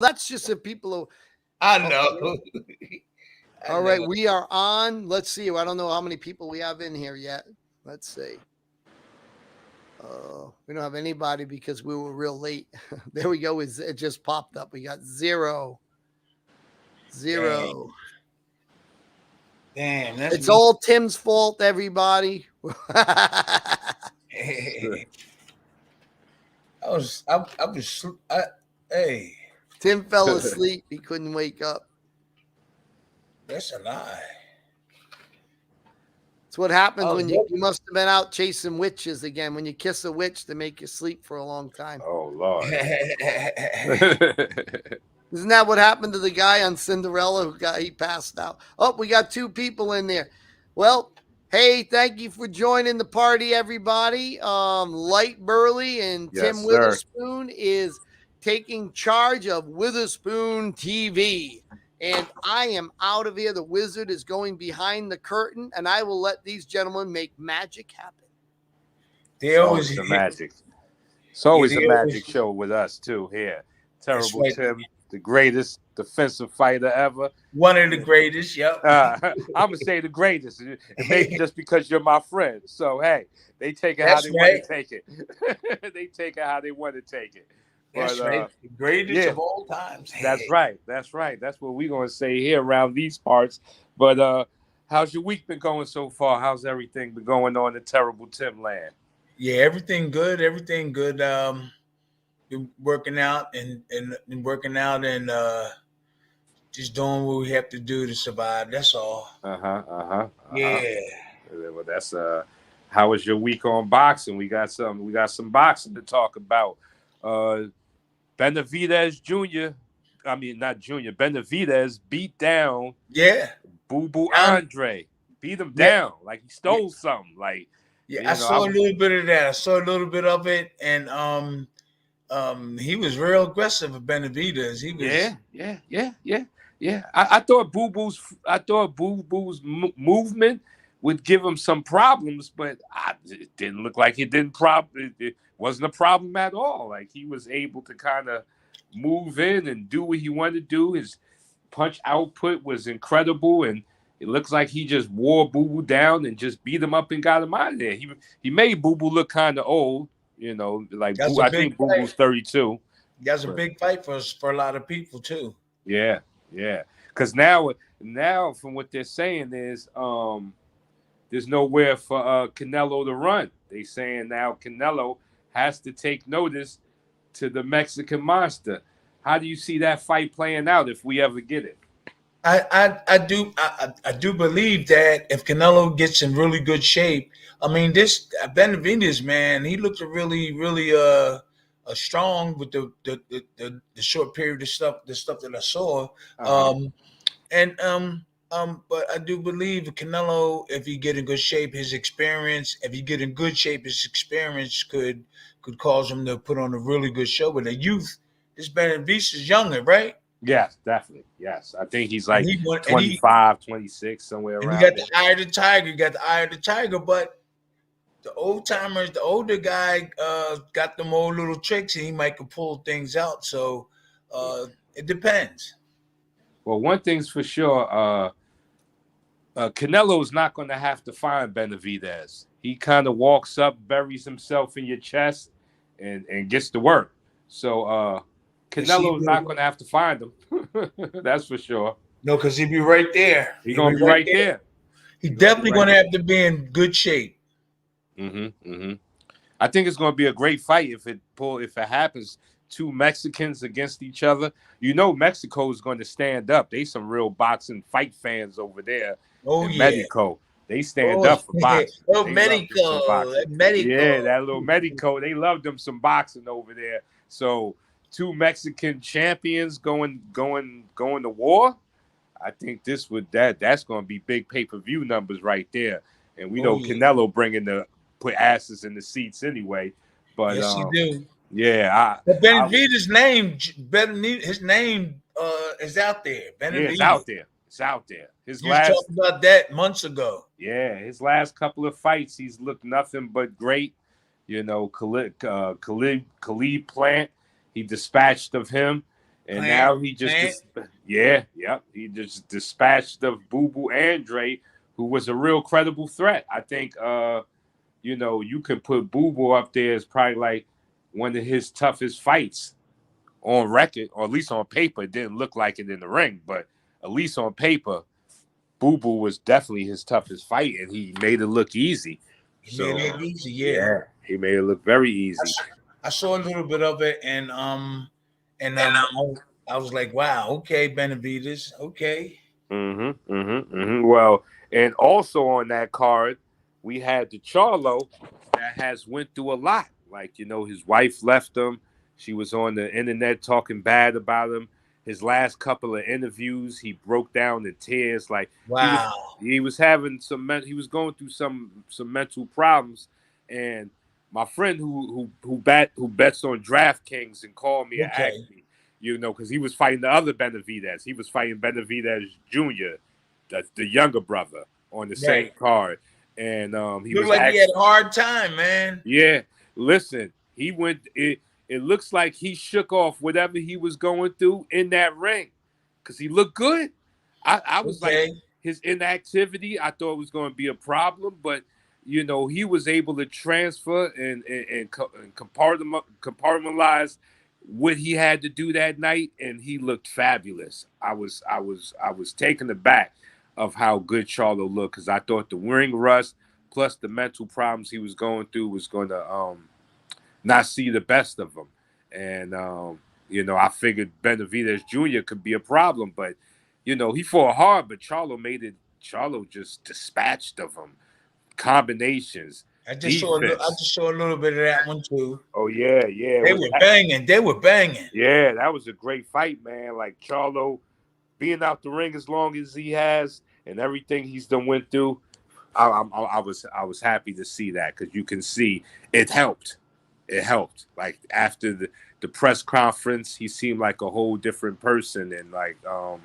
That's just if people are. I Oh, know. I all right, know. we are on. Let's see. I don't know how many people we have in here yet. Let's see. We don't have anybody because we were real late. There we go. It just popped up. We got zero. Dang. Zero. Damn, that's It's me. all Tim's fault, everybody. I was, hey, Tim fell asleep. He couldn't wake up. that's a lie. It's what happens I was when you working. must have been out chasing witches again. When you kiss a witch, they make you sleep for a long time. Oh Lord. Isn't that what happened to the guy on Cinderella he passed out? Oh, we got two people in there. Well, hey, thank you for joining the party, everybody. Lyte Burley and Yes, Tim sir. Witherspoon is taking charge of Witherspoon TV. And I am out of here. The wizard is going behind the curtain, and I will let these gentlemen make magic happen. They It's always always a hit. magic. It's always a They always. magic show with us too here. That's Terrible right. Tim, the greatest defensive fighter ever. One of the greatest. Yep. I'm gonna say the greatest, and maybe just because you're my friend. So hey, they take it how That's they want to right. take it. They take it how they want to take it. That's But right. The greatest yeah, of all times. that's right. That's right. That's what we're gonna say here around these parts. But how's your week been going so far? How's everything been going on in terrible Tim land? Yeah, everything good. Everything good. Been working out and working out and just doing what we have to do to survive. That's all. Uh-huh. Uh-huh. Uh-huh. Yeah. Well, that's how was your week on boxing? We got some boxing to talk about. Uh Benavidez Jr. I mean not Junior. Benavidez beat down Yeah. Boo Boo Um, Andre. Beat him yeah. down like he Yeah. stole something. Like, Yeah. I you know, I saw a was little bit of that. I saw a little bit of it, and he was real aggressive with Benavidez. He was. yeah. I thought Boo Boo's movement would give him some problems, but it didn't look like it didn't it wasn't a problem at all. Like he was able to kind of move in and do what he wanted to do. His punch output was incredible, and it looks like he just wore Boo Boo down and just beat him up and got him out of there. He made Boo Boo look kind of old, like That's Boo. a I big think Boo fight. Boo's 32. That's a But big fight for a lot of people too. yeah, yeah. Because now from what they're saying is there's nowhere for Canelo to run. They saying now Canelo has to take notice to the Mexican monster. How do you see that fight playing out if we ever get it? I do believe that if Canelo gets in really good shape, I mean this Benavidez man, he looked really strong with the short period of the stuff that I saw. Uh-huh. Um, and but I do believe Canelo, if he get in good shape, his experience, if he get in good shape, his experience could cause him to put on a really good show. But the youth, this Benavidez is younger, right? Yes, definitely. Yes. I think he's And like he won, 25, 26, somewhere and he around got the there. eye of the tiger. He got the eye of the tiger, but the old timers, the older guy, got them old little tricks, and he might could pull things out. So Yeah. it depends. Well, one thing's for sure, Canelo's not going to have to find Benavidez. He kind of walks up, buries himself in your chest, and gets to work. So Yes, he Canelo's not will. going to have to find him. That's for sure. No, because he'll be right there. He's He'll be going to be right right there. there. He's He's going to be definitely right going to there. have to be in good shape. Mm-hmm. I think it's going to be a great fight if it happens. Two Mexicans against each other. Mexico is going to stand up. They some real boxing fight fans over there Oh in yeah. Mexico. They stand Oh, up for boxing. oh They love them some Mexico, boxing. Yeah, Mexico. that little Mexico. They love them some boxing over there. So two Mexican champions going to war. I think that's going to be big pay-per-view numbers right there. And we Oh know yeah. Canelo bringing the put asses in the seats anyway. But Yes, he do. yeah, But I Benavidez's name, his name is out there. yeah, it's Benavidez. out there. It's out there. His You was last talking about that months ago. his last couple of fights, he's looked nothing but great. Khalid Plant, he dispatched of him. And now he just he just dispatched of Boo Boo Andre, who was a real credible threat. I think you can put Boo Boo up there as probably like one of his toughest fights on record, or at least on paper. It didn't look like it in the ring, but at least on paper, Boo Boo was definitely his toughest fight, and he made it look easy. He made it easy, yeah. He made it look very easy. I saw a little bit of it, and I was like, wow, okay, Benavidez, okay. Well, and also on that card, we had the Charlo that has went through a lot. Like, his wife left him. She was on the internet talking bad about him. His last couple of interviews, he broke down in tears. Like, wow, he was having he was going through some mental problems. And my friend who bets on DraftKings and called me and asked me, because he was fighting the other Benavidez. He was fighting Benavidez Jr., the younger brother, on the same card. And he looked like he had a hard time, man. Yeah, listen, he went. It looks like he shook off whatever he was going through in that ring, because he looked good. I was like, his inactivity, I thought was going to be a problem, but he was able to transfer and compartmentalize what he had to do that night, and he looked fabulous. I was taken aback of how good Charlo looked, because I thought the ring rust plus the mental problems he was going through was going to not see the best of him. And I figured Benavidez Jr. could be a problem, but he fought hard, but Charlo just dispatched of him. Combinations. I just saw a little bit of that one too. Oh yeah. They were banging. Yeah, that was a great fight, man. Like, Charlo being out the ring as long as he has and everything he's done went through, I was happy to see that, because you can see it helped. It helped. Like, after the press conference, he seemed like a whole different person. And like, I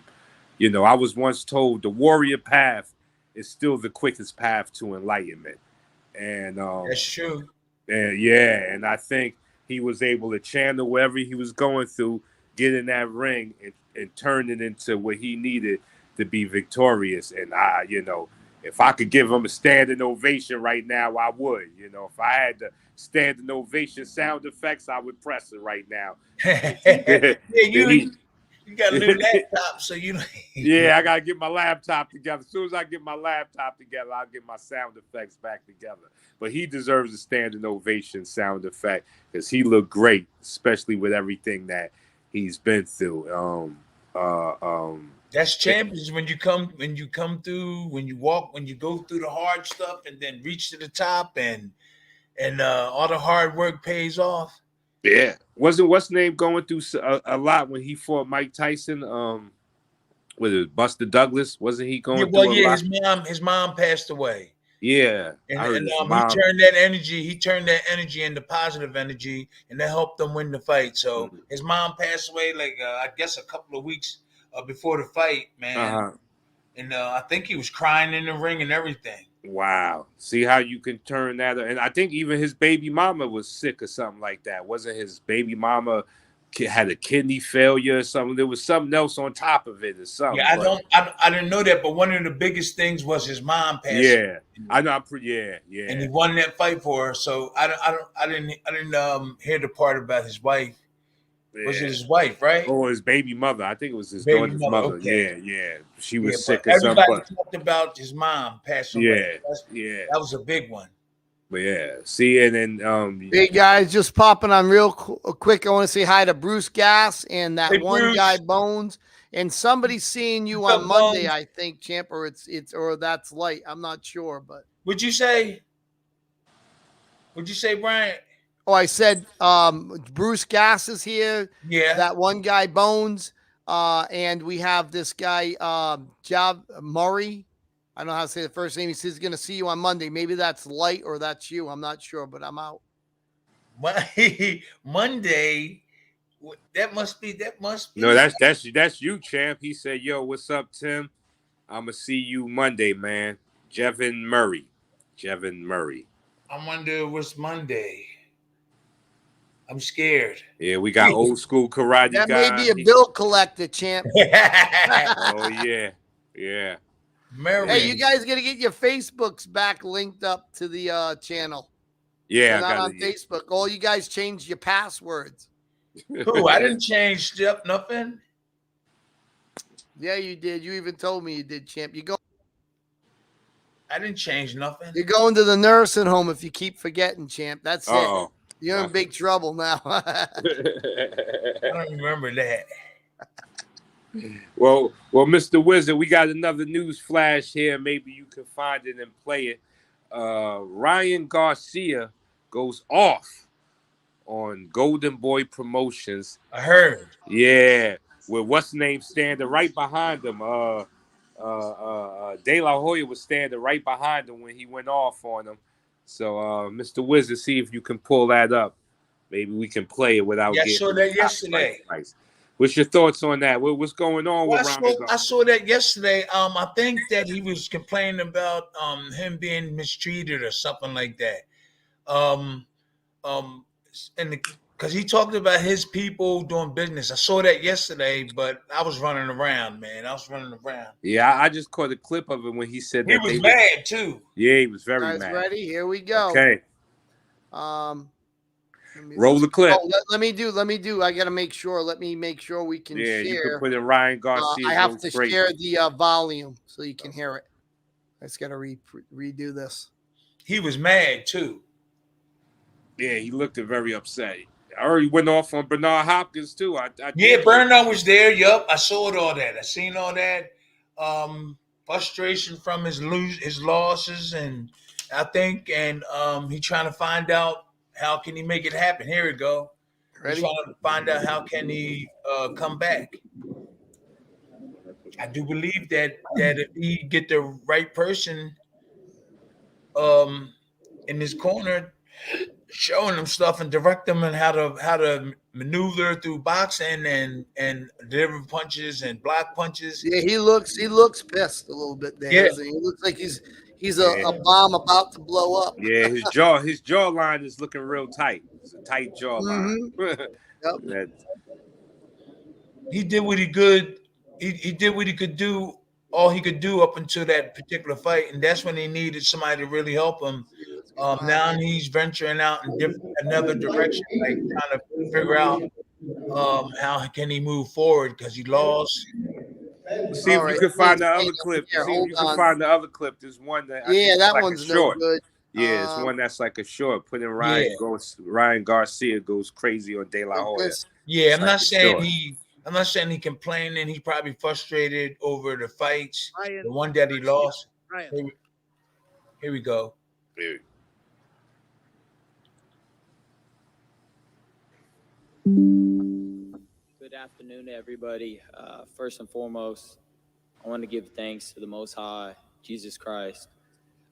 was once told the warrior path is still the quickest path to enlightenment. And that's true. And I think he was able to channel whatever he was going through, get in that ring, and turn it into what he needed to be victorious. And if I could give him a standing ovation right now, I would. If I had the standing ovation sound effects, I would press it right now. You got a new laptop, so Yeah, I gotta get my laptop together. As soon as I get my laptop together, I'll get my sound effects back together. But he deserves a standing ovation sound effect, because he looked great, especially with everything that he's been through. That's champions when you come through, when you go through the hard stuff and then reach to the top, and all the hard work pays off. Yeah, wasn't what's name going through a lot when he fought Mike Tyson? Was it Buster Douglas? Wasn't he going through a lot? His mom passed away. Yeah, and he turned that energy into positive energy, and that helped them win the fight. So his mom passed away, like I guess a couple of weeks before the fight, man. And I think he was crying in the ring and everything. Wow. See how you can turn that. And I think even his baby mama was sick or something like that. Wasn't his baby mama had a kidney failure or something? There was something else on top of it or something. Yeah, I didn't know that, but one of the biggest things was his mom passed. Yeah, I know. Yeah. And he won that fight for her. So I didn't hear the part about his wife. Yeah. Was it his wife, right? Or his baby mother? I think it was his daughter's mother. Okay. Yeah. She was sick or something. Everybody talked about his mom passing away. Yeah. That was a big one. But yeah, see, and then hey guys, just popping on real quick. I want to say hi to Bruce Gass and that one guy Bones, and somebody's seeing you on Monday, I think, champ, or it's or that's Lyte. I'm not sure, but What'd you say, Brian? Oh, I said Bruce Gass is here. Yeah. That one guy, Bones. And we have this guy, Jav Murray. I don't know how to say the first name. He says he's going to see you on Monday. Maybe that's Lyte or that's you. I'm not sure, but I'm out. Monday? That must be. No, that's you, champ. He said, yo, what's up, Tim? I'm going to see you Monday, man. Jevin Murray. I wonder what's Monday. I'm scared. Yeah, we got old school karate That guy. may be a bill collector, champ. Oh yeah, yeah. Hey, you Marion. guys got to get your Facebooks back linked up to the channel. Yeah, We're I not got on it. Facebook. All you guys changed your passwords. Who? I didn't change nothing. Yeah, you did. You even told me you did, champ. I didn't change nothing. You're going to the nursing home if you keep forgetting, champ. That's it. Uh-oh. You're in big trouble now. I don't remember that. Well, Mr. Wizard, we got another news flash here. Maybe you can find it and play it. Ryan Garcia goes off on Golden Boy Promotions. I heard. Yeah, with what's name standing right behind him. De La Hoya was standing right behind him when he went off on him. So, Mr. Wizard, see if you can pull that up. Maybe we can play it without Yeah, I getting saw that yesterday. What's your thoughts on that? What's going on with Ryan? I saw that yesterday. I think that he was complaining about him being mistreated or something like that. Because he talked about his people doing business. I saw that yesterday, but I was running around, man. Yeah, I just caught a clip of it when he said he that was mad too. Yeah, he was very Guys, mad. ready? Here we go. Okay. Roll the clip. Oh, let me do. I got to make sure. Let me make sure we can share. You can put in Ryan Garcia. I have to share the volume so you can hear it. I just got to redo this. He was mad too. Yeah, he looked very upset. I already went off on Bernard Hopkins too. Bernard was there. Yup, I saw it all that. I seen all that. Frustration from his losses, and I think, he trying to find out how can he make it happen. Here we go. Ready? He's trying to find out how can he come back. I do believe that if he get the right person in his corner, showing them stuff and direct them and how to maneuver through boxing and deliver punches and block punches. Yeah, he looks pissed a little bit there. Yeah. He looks like he's a bomb about to blow up. Yeah, his jawline is looking real tight. It's a tight jawline. Mm-hmm. Yep. He did what he could. He did what he could do. All he could do up until that particular fight, and that's when he needed somebody to really help him. Now he's venturing out in another direction, like trying to figure out how can he move forward because he lost. See if you can find the other clip. See if you can find the other clip. There's one that that one's short. No good. Yeah, it's one that's like a short. Put in Ryan Garcia goes crazy on De La Hoya. Yeah, I'm not saying he complaining. He probably frustrated over the fights, the one that he lost. Here we go. Good afternoon, everybody. First and foremost, I want to give thanks to the Most High, Jesus Christ.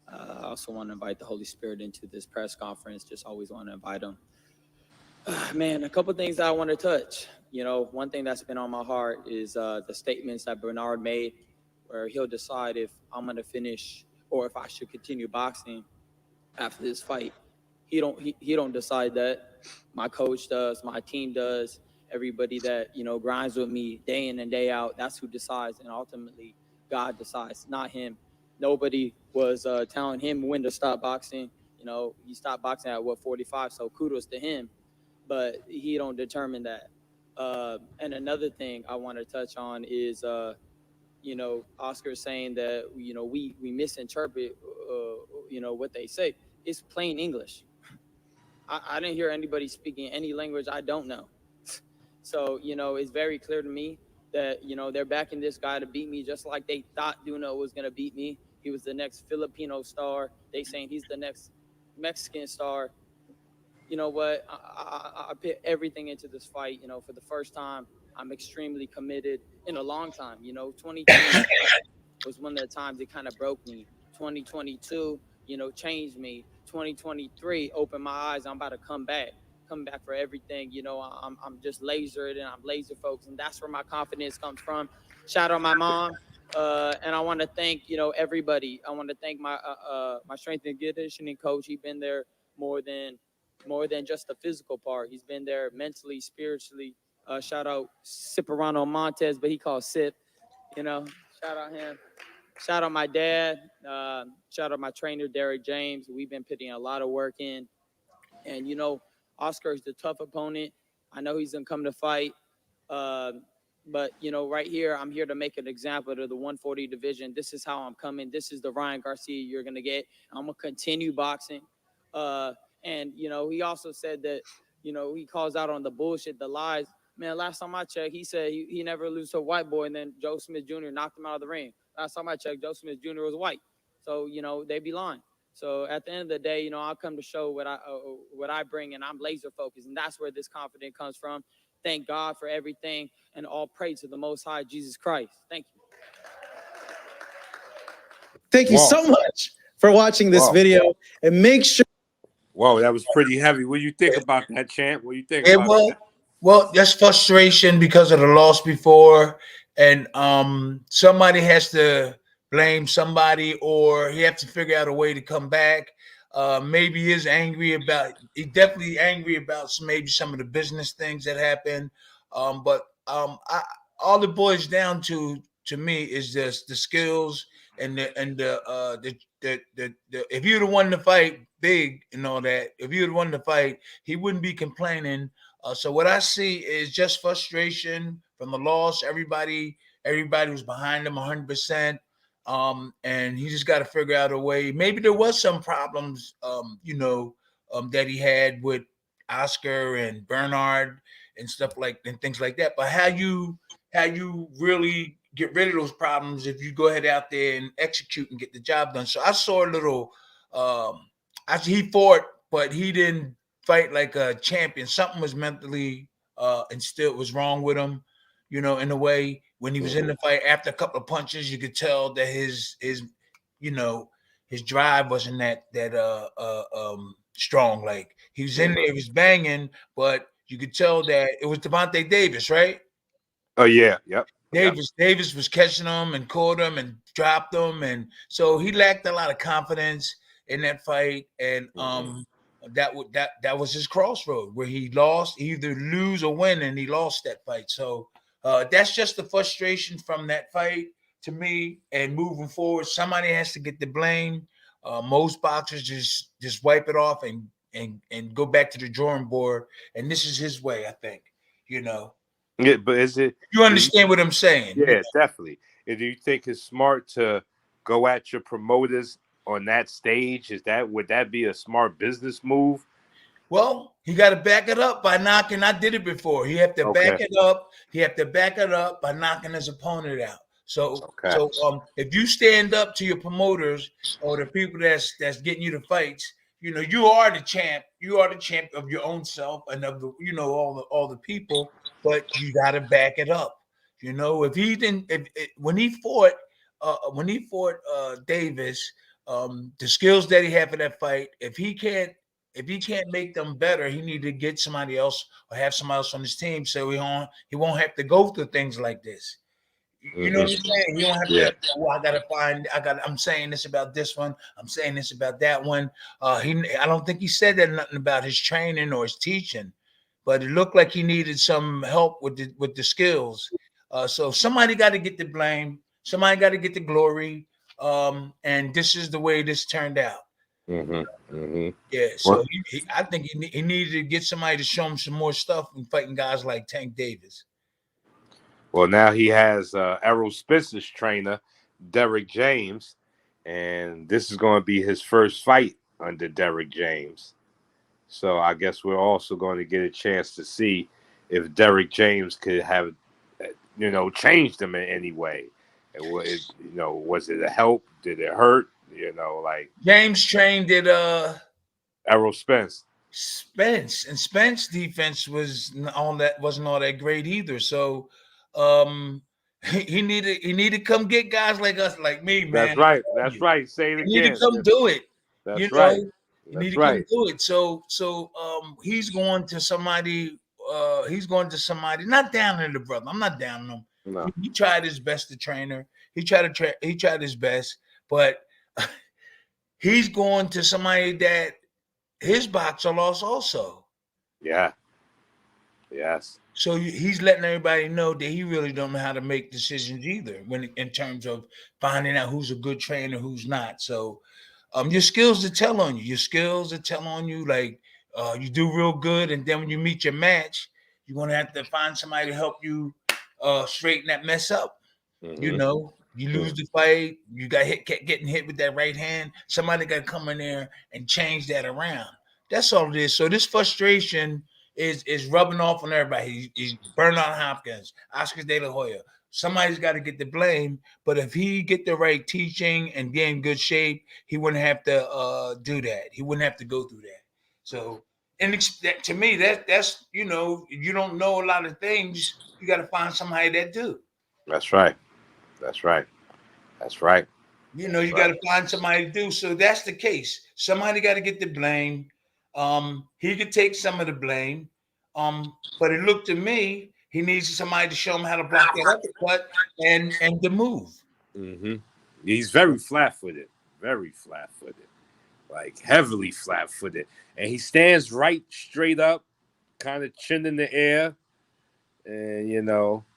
I also want to invite the Holy Spirit into this press conference. Just always want to invite him. Man, a couple things I want to touch. You know, one thing that's been on my heart is the statements that Bernard made, where he'll decide if I'm going to finish or if I should continue boxing after this fight. He don't decide that. My coach does. My team does. Everybody that, grinds with me day in and day out, that's who decides. And ultimately, God decides, not him. Nobody was telling him when to stop boxing. He stopped boxing at 45, so kudos to him. But he don't determine that. And another thing I want to touch on is, Oscar saying that, we misinterpret, what they say. It's plain English. I didn't hear anybody speaking any language I don't know. So, it's very clear to me that, they're backing this guy to beat me just like they thought Duno was going to beat me. He was the next Filipino star. They saying he's the next Mexican star. You know what? I put everything into this fight. For the first time, I'm extremely committed in a long time. 2020 was one of the times it kind of broke me. 2022, changed me. 2023 opened my eyes. I'm about to come back for everything. I'm just lasered and I'm laser focused, and that's where my confidence comes from. Shout out my mom. And I want to thank, everybody. I want to thank my strength and conditioning coach. He's been there more than more than just the physical part. He's been there mentally, spiritually. Shout out Cipriano Montez, but he calls Sip. You know, shout out him. Shout out my dad. Shout out my trainer, Derek James. We've been putting a lot of work in. And, you know, Oscar is the tough opponent. I know he's going to come to fight. But, you know, right here, I'm here to make an example of the 140 division. This is how I'm coming. This is the Ryan Garcia you're going to get. I'm going to continue boxing. And, you know, he also said that, you know, he calls out on the bullshit, the lies. Man, last time I checked, he said he never lose to a white boy, and then Joe Smith Jr. knocked him out of the ring. Last time I checked, Joe Smith Jr. was white. So, you know, they be lying. So at the end of the day, you know, I'll come to show what I bring, and I'm laser focused. And that's where this confidence comes from. Thank God for everything, and all praise to the Most High, Jesus Christ. Thank you. Thank you so much for watching this video, and make sure. Whoa, that was pretty heavy. What do you think about that, champ? What do you think about that? Well, that's frustration because of the loss before, and somebody has to blame somebody, or he has to figure out a way to come back. Maybe he's definitely angry about maybe some of the business things that happened. But all it boils down to me is just the skills and the if you'd have won the fight big and all that, if you'd have won the fight, he wouldn't be complaining. So what I see is just frustration from the loss. Everybody was behind him 100%. And he just got to figure out a way. Maybe there was some problems, that he had with Oscar and Bernard and stuff and things like that. But how you really get rid of those problems if you go ahead out there and execute and get the job done. So I saw a little. He fought, but he didn't fight like a champion. Something was mentally instilled was wrong with him. In a way, when he was in the fight, after a couple of punches, you could tell that his drive wasn't that strong. Like he was in there, he was banging, but you could tell that it was Devontae Davis, right? Oh yeah, yep. Davis was catching him and caught him and dropped him, and so he lacked a lot of confidence in that fight, and that was his crossroad where he lost. He either lose or win, and he lost that fight. So that's just the frustration from that fight to me. And moving forward, somebody has to get the blame. Most boxers just wipe it off and go back to the drawing board. And this is his way, I think. Yeah, but is it? You understand what I'm saying? Yeah, definitely. And do you think it's smart to go at your promoters on that stage? Would that be a smart business move? Well, he got to back it up by knocking. I did it before. He have to back it up. He have to back it up by knocking his opponent out. So if you stand up to your promoters or the people that's getting you the fights, you are the champ. You are the champ of your own self and of the all the people. But you got to back it up. If he didn't, when he fought Davis, the skills that he had for that fight, if he can't make them better, he need to get somebody else or have somebody else on his team so he won't have to go through things like this. You know what I'm saying? You don't have to. I'm saying this about this one. I'm saying this about that one. I don't think he said that nothing about his training or his teaching, but it looked like he needed some help with the skills. So somebody got to get the blame. Somebody got to get the glory. And this is the way this turned out. Yeah. So I think he needed to get somebody to show him some more stuff and fighting guys like Tank Davis. Well, now he has Errol Spence's trainer, Derek James, and this is going to be his first fight under Derek James. So I guess we're also going to get a chance to see if Derek James could have, changed him in any way. Was it a help? Did it hurt? James trained at Errol Spence. Spence defense wasn't all that great either. So he needed to come get guys like us, like me, man. That's right. Say it again. You need to come do it. That's right. You need to come do it. So he's going to somebody. Not down on the brother. I'm not down on him. No. He tried his best to train her. He tried his best, but he's going to somebody that his boxer lost also. Yeah. Yes. So he's letting everybody know that he really don't know how to make decisions either when in terms of finding out who's a good trainer, who's not. So your skills to tell on you. Your skills to tell on you. Like you do real good, and then when you meet your match, you're gonna have to find somebody to help you straighten that mess up. You know, you lose the fight, you got kept getting hit with that right hand. Somebody got to come in there and change that around. That's all it is. So this frustration is rubbing off on everybody. He's Bernard Hopkins, Oscar De La Hoya. Somebody's got to get the blame. But if he get the right teaching and get in good shape, he wouldn't have to do that. He wouldn't have to go through that. So, and to me, that's you don't know a lot of things. You got to find somebody that do. That's right. That's right. That's right. You got to find somebody to do. So that's the case. Somebody got to get the blame. He could take some of the blame. But it looked to me, he needs somebody to show him how to block that uppercut and to move. He's very flat-footed. Very flat-footed. Like heavily flat-footed. And he stands right straight up, kind of chin in the air. And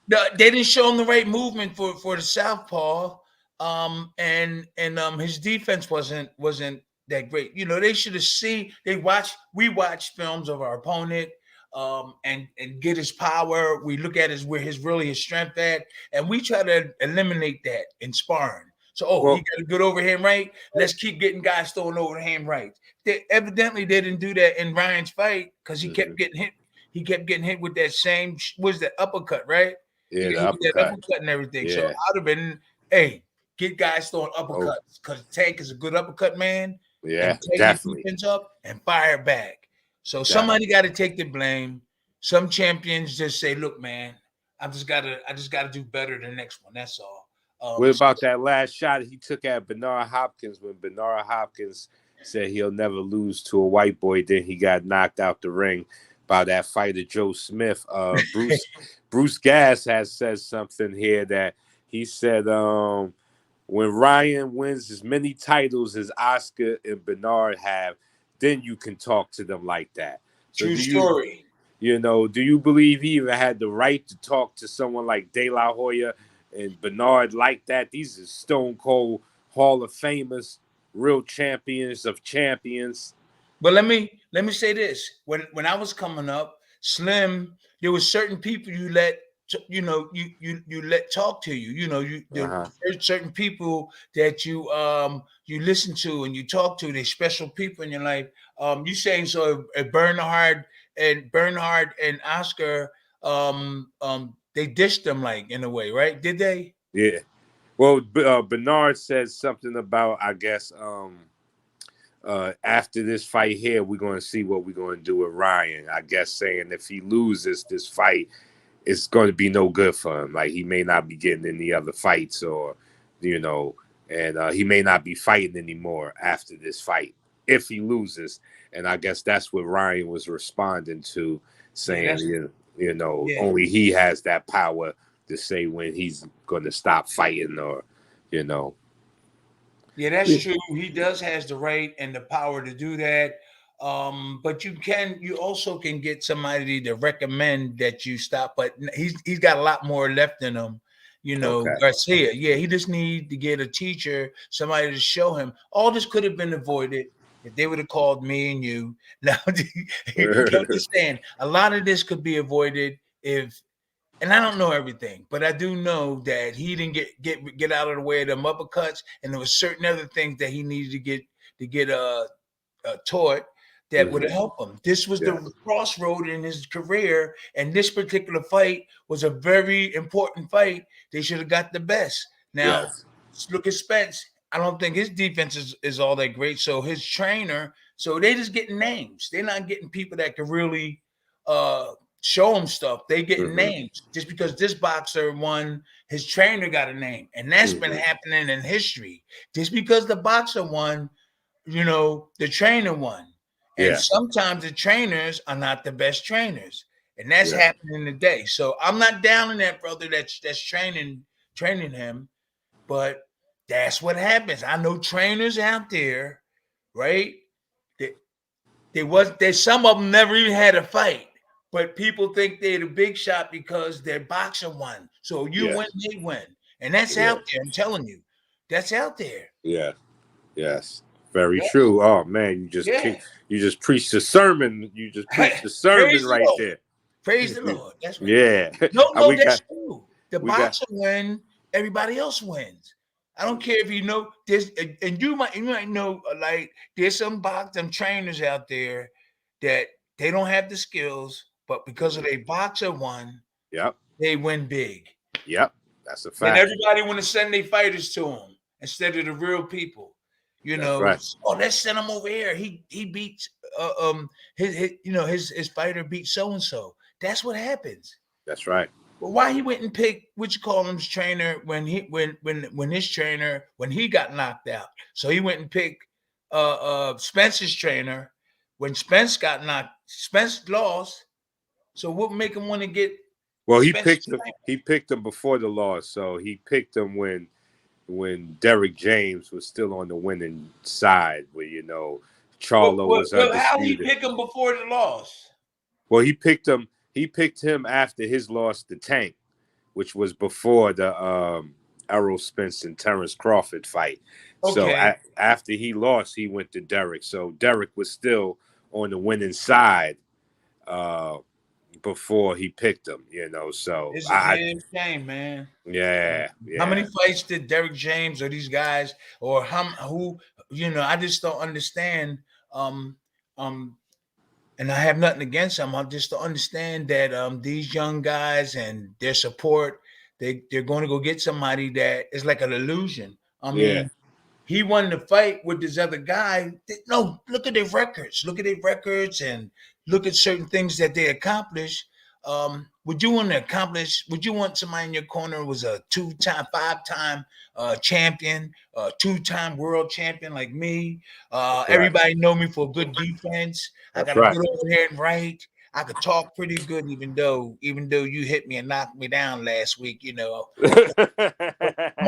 they didn't show him the right movement for the southpaw, and his defense wasn't that great. They should have we watched films of our opponent, and get his power. We look at where his strength at, and we try to eliminate that in sparring. So, he got a good overhand right. Let's keep getting guys throwing overhand rights. They didn't do that in Ryan's fight because he kept getting hit. He kept getting hit with that same uppercut, right? Yeah, the uppercut and everything. Yeah. So I'd have been, hey, get guys throwing uppercuts because Tank is a good uppercut man. Yeah, take definitely. His defense up and fire back. So somebody got to take the blame. Some champions just say, "Look, man, I just gotta do better the next one." That's all. What about that last shot he took at Bernard Hopkins when Bernard Hopkins said he'll never lose to a white boy? Then he got knocked out the ring by that fighter Joe Smith. Bruce Gass has said something here that he said when Ryan wins as many titles as Oscar and Bernard have, then you can talk to them like that. So True story. Do you believe he even had the right to talk to someone like De La Hoya and Bernard like that? These are stone cold Hall of Famers, real champions of champions. But let me say this: when I was coming up, Slim, there were certain people you let let talk to you. There are certain people that you listen to and you talk to. They're special people in your life. You saying so? Bernhard and Oscar, they dished them like in a way, right? Did they? Yeah. Well, Bernard says something about, I guess, after this fight here, we're going to see what we're going to do with Ryan. I guess saying if he loses this fight, it's going to be no good for him. Like he may not be getting any other fights, or and he may not be fighting anymore after this fight if he loses. And I guess that's what Ryan was responding to, saying only he has that power to say when he's going to stop fighting, or Yeah, that's true. He has the right and the power to do that. But you also can get somebody to recommend that you stop, but he's got a lot more left in him. Garcia. Yeah, he just need to get a teacher, somebody to show him. All this could have been avoided if they would have called me and you. Now you understand, a lot of this could be avoided and I don't know everything, but I do know that he didn't get out of the way of them uppercuts, and there was certain other things that he needed to get taught that would have helped him. This was the crossroad in his career, and this particular fight was a very important fight. They should have got the best. Now, look at Spence. I don't think his defense is all that great. So his trainer, so they just getting names. They're not getting people that can really show them stuff. They getting names. Just because this boxer won, his trainer got a name. And that's been happening in history. Just because the boxer won, the trainer won. And sometimes the trainers are not the best trainers. And that's happening today. So I'm not down on that brother that's training him, but that's what happens. I know trainers out there, right? There's some of them never even had a fight, but people think they're the big shot because their boxer won. So you win, they win, and that's out there. I'm telling you, that's out there. Yeah. Yes. Very true. Oh man, you just preached the sermon. You just preached the sermon right there. Praise the Lord. That's right. Yeah. No, that's true. The boxer win, everybody else wins. I don't care if you know this, and you might know, like there's some boxing trainers out there that they don't have the skills, but because of their boxer won, they win big. Yep, that's a fact. And everybody want to send their fighters to them instead of the real people. You know, let's send him over here. He beats his fighter beat so and so. That's what happens. That's right. Well, why he went and picked him's trainer when his trainer when he got knocked out? So he went and picked Spence's trainer when Spence lost. So what would make him want to get? Well, he picked him before the loss. So he picked him when Derrick James was still on the winning side, where Charlo was undisputed. How he pick him before the loss? Well, he picked him after his loss to Tank, which was before the Errol Spence and Terrence Crawford fight. Okay. So after he lost, he went to Derrick. So Derrick was still on the winning side before he picked him, So it's a damn shame, man. Yeah. How many fights did Derrick James or these guys or who I just don't understand. And I have nothing against them. I just don't understand that these young guys and their support, they're going to go get somebody that is like an illusion. I mean, he won the fight with this other guy. No, look at their records. Look at their records and look at certain things that they accomplished. Would you want somebody in your corner who was a 2-time, 5-time champion, 2-time world champion like me? Everybody know me for good defense. I got a good overhand right. I could talk pretty good, even though you hit me and knocked me down last week, I'm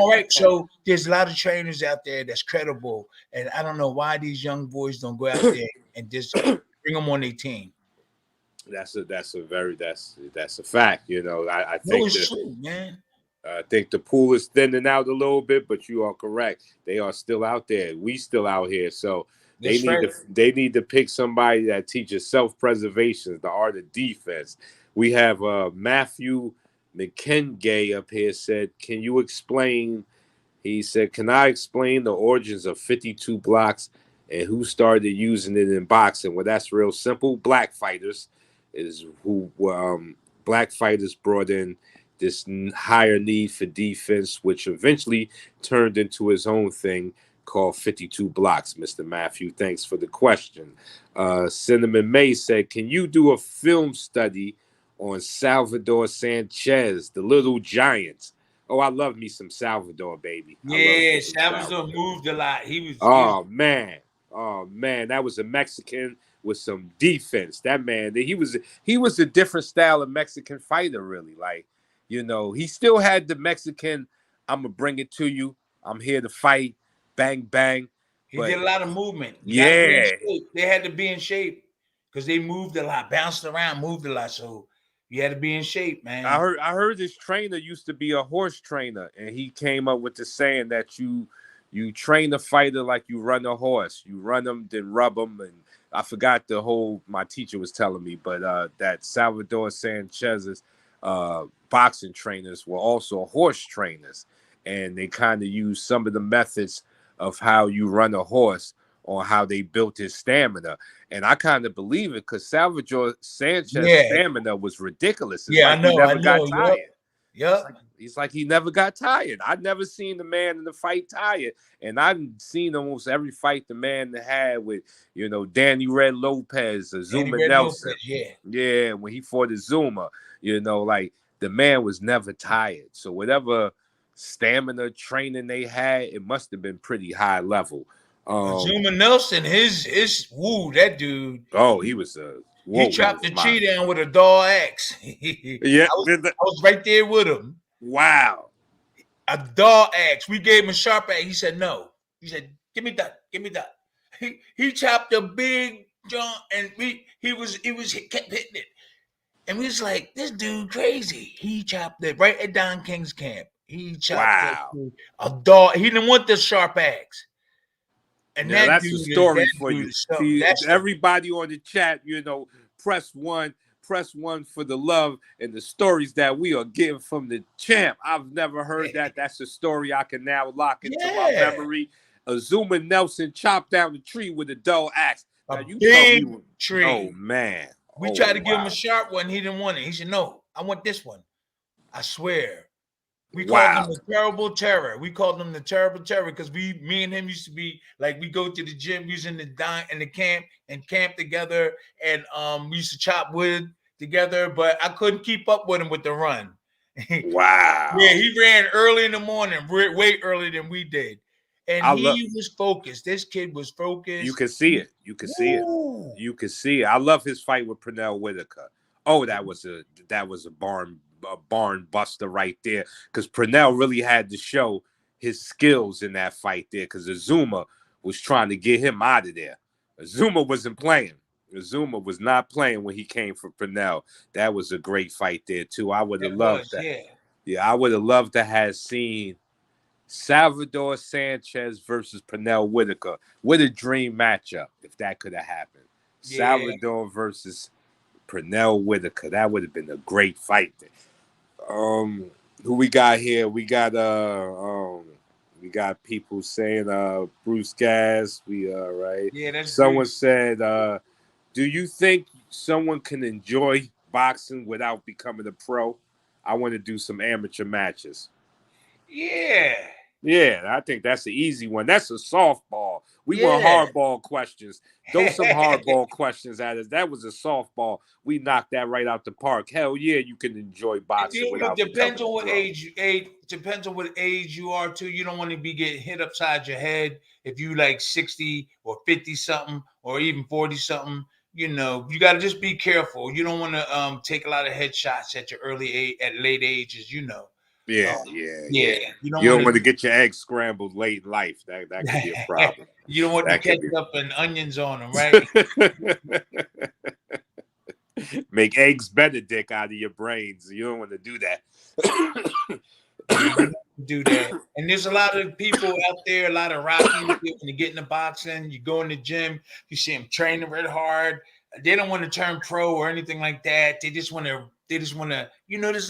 all right. So there's a lot of trainers out there that's credible, and I don't know why these young boys don't go out there and just bring them on their team. That's a fact. I think it's true, man. I think the pool is thinning out a little bit, but you are correct. They are still out there. We still out here. So they need to pick somebody that teaches self-preservation, the art of defense. We have Matthew McKengay up here said, can you explain? He said, can I explain the origins of 52 blocks and who started using it in boxing? Well, that's real simple. Black fighters is who black fighters brought in this higher need for defense, which eventually turned into his own thing called 52 blocks. Mr. Matthew, thanks for the question. Cinnamon May said, can you do a film study on Salvador Sanchez, the little giant? Oh, I love me some Salvador, baby. Yeah, Salvador moved a lot. Man, that was a Mexican with some defense. That man, he was a different style of Mexican fighter, really. Like, he still had the Mexican, I'm gonna bring it to you. I'm here to fight. Bang, bang. He did a lot of movement. They had to be in shape because they moved a lot, bounced around, moved a lot. So you had to be in shape, man. I heard his trainer used to be a horse trainer, and he came up with the saying that you train a fighter like you run a horse. You run them, then rub them, and I forgot my teacher was telling me, but that Salvador Sanchez's boxing trainers were also horse trainers, and they kind of used some of the methods of how you run a horse on how they built his stamina. And I kind of believe it because Salvador Sanchez's stamina was ridiculous. I know. Got tired. Yep. He's like he never got tired. I'd never seen the man in the fight tired. And I've seen almost every fight the man had with, Danny Red Lopez, Zuma Nelson. Yeah, when he fought Zuma, like the man was never tired. So whatever stamina training they had, it must have been pretty high level. Zuma Nelson, that dude. Oh, he was he chopped the tree down with a dull axe. Yeah, I was right there with him. Wow, a dull axe. We gave him a sharp axe. He said no. He said, "Give me that. Give me that." He chopped a big John, and he kept hitting it. And we was like, this dude crazy. He chopped it right at Don King's camp. He chopped that Wow. dude a dog. He didn't want the sharp axe. And Now that that's a dude is story for you. something. See, That's everybody on the chat, press one for the love and the stories that we are getting from the champ. I've never heard that. That's a story I can now lock into my memory. Azuma Nelson chopped down the tree with a dull axe. Now you tell me, tree. oh man, We tried to give him a sharp one. He didn't want it. He said, "No, I want this one." I swear. We called him the Terrible Terror. We called him the Terrible Terror because me and him used to be like, we go to the gym, we was in the camp and camp together, and we used to chop wood together, but I couldn't keep up with him with the run. Wow. Yeah, he ran early in the morning, way earlier than we did. And he was focused. This kid was focused. You can see it. You can see it. You can see it. I love his fight with Pernell Whitaker. Oh, that was a barn buster right there, because Pernell really had to show his skills in that fight there, because Azuma was trying to get him out of there. Azuma wasn't playing. Azuma was not playing when he came for Pernell. That was a great fight there too. I would have loved that. Yeah, I would have loved to have seen Salvador Sanchez versus Pernell Whitaker. What a dream matchup if that could have happened. Yeah. Salvador versus Pernell Whitaker. That would have been a great fight. Who we got here? We got people saying Bruce Gas. Right. Yeah, that's someone Bruce. Said, do you think someone can enjoy boxing without becoming a pro? I want to do some amateur matches. Yeah, I think that's an easy one. That's a softball. We want hardball questions. Throw some hardball questions at us. That was a softball. We knocked that right out the park. Hell yeah, you can enjoy boxing. Depends on what age. Depends on what age you are too. You don't want to be getting hit upside your head if you like 60 or 50 something or even 40 something. You got to just be careful. You don't want to take a lot of headshots at your late ages. Yeah. You don't want to get your eggs scrambled late in life. That could be a problem. You don't want to ketchup and onions on them, right? Make eggs Benedict out of your brains. You don't want to do that. Do that. And there's a lot of people out there, a lot of Rockies, when you get into boxing, you go in the gym, you see them training really hard. They don't want to turn pro or anything like that. They just want to, there's a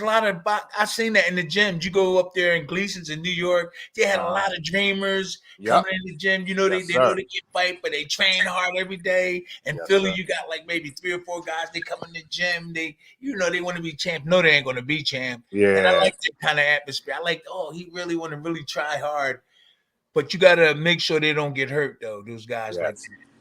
lot of I've seen that in the gyms. You go up there in Gleason's in New York, they had a lot of dreamers coming in the gym. They know they can fight, but they train hard every day. In Philly, you got like maybe 3 or 4 guys, they come in the gym, they want to be champ. No, they ain't going to be champ. Yeah. And I like that kind of atmosphere. I like, he really want to really try hard. But you got to make sure they don't get hurt, though, those guys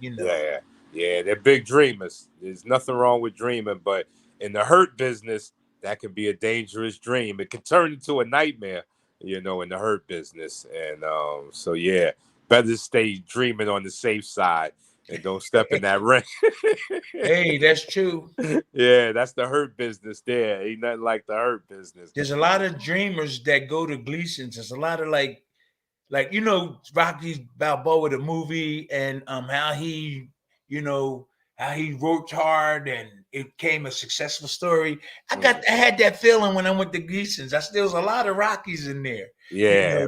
Yeah, they're big dreamers. There's nothing wrong with dreaming, but in the hurt business, that can be a dangerous dream. It can turn into a nightmare, in the hurt business. And better stay dreaming on the safe side and don't step in that ring. Hey, that's true. Yeah, that's the hurt business there. Ain't nothing like the hurt business. There's a lot of dreamers that go to Gleason's. There's a lot of like Rocky Balboa, the movie, and how he how he worked hard and it became a successful story. I had that feeling when I went to Gleason's. There was a lot of Rockies in there. Yeah.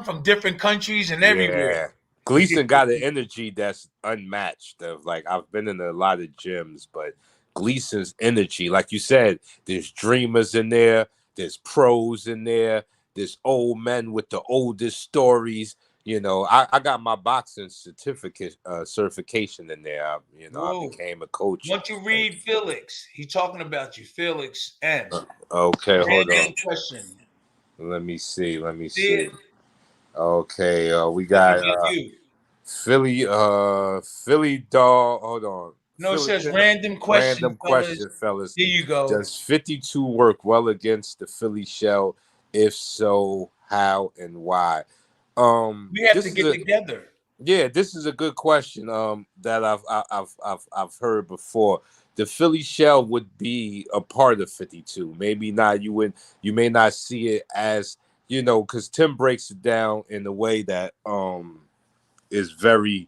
From different countries and everywhere. Yeah. Gleason got an energy that's unmatched. I've been in a lot of gyms, but Gleason's energy, like you said, there's dreamers in there, there's pros in there, there's old men with the oldest stories. I got my boxing certification in there. I became a coach. Once you read Felix, he's talking about you, Felix M. Okay, hold on. Question. Let me see. Okay, we got Philly Dog. Hold on. No, it says random question. Random question, fellas. Here you go. Does 52 work well against the Philly shell? If so, how and why? We have to get together. Yeah, this is a good question. That I've heard before. The Philly shell would be a part of 52. Maybe not. You may not see it as because Tim breaks it down in a way that is very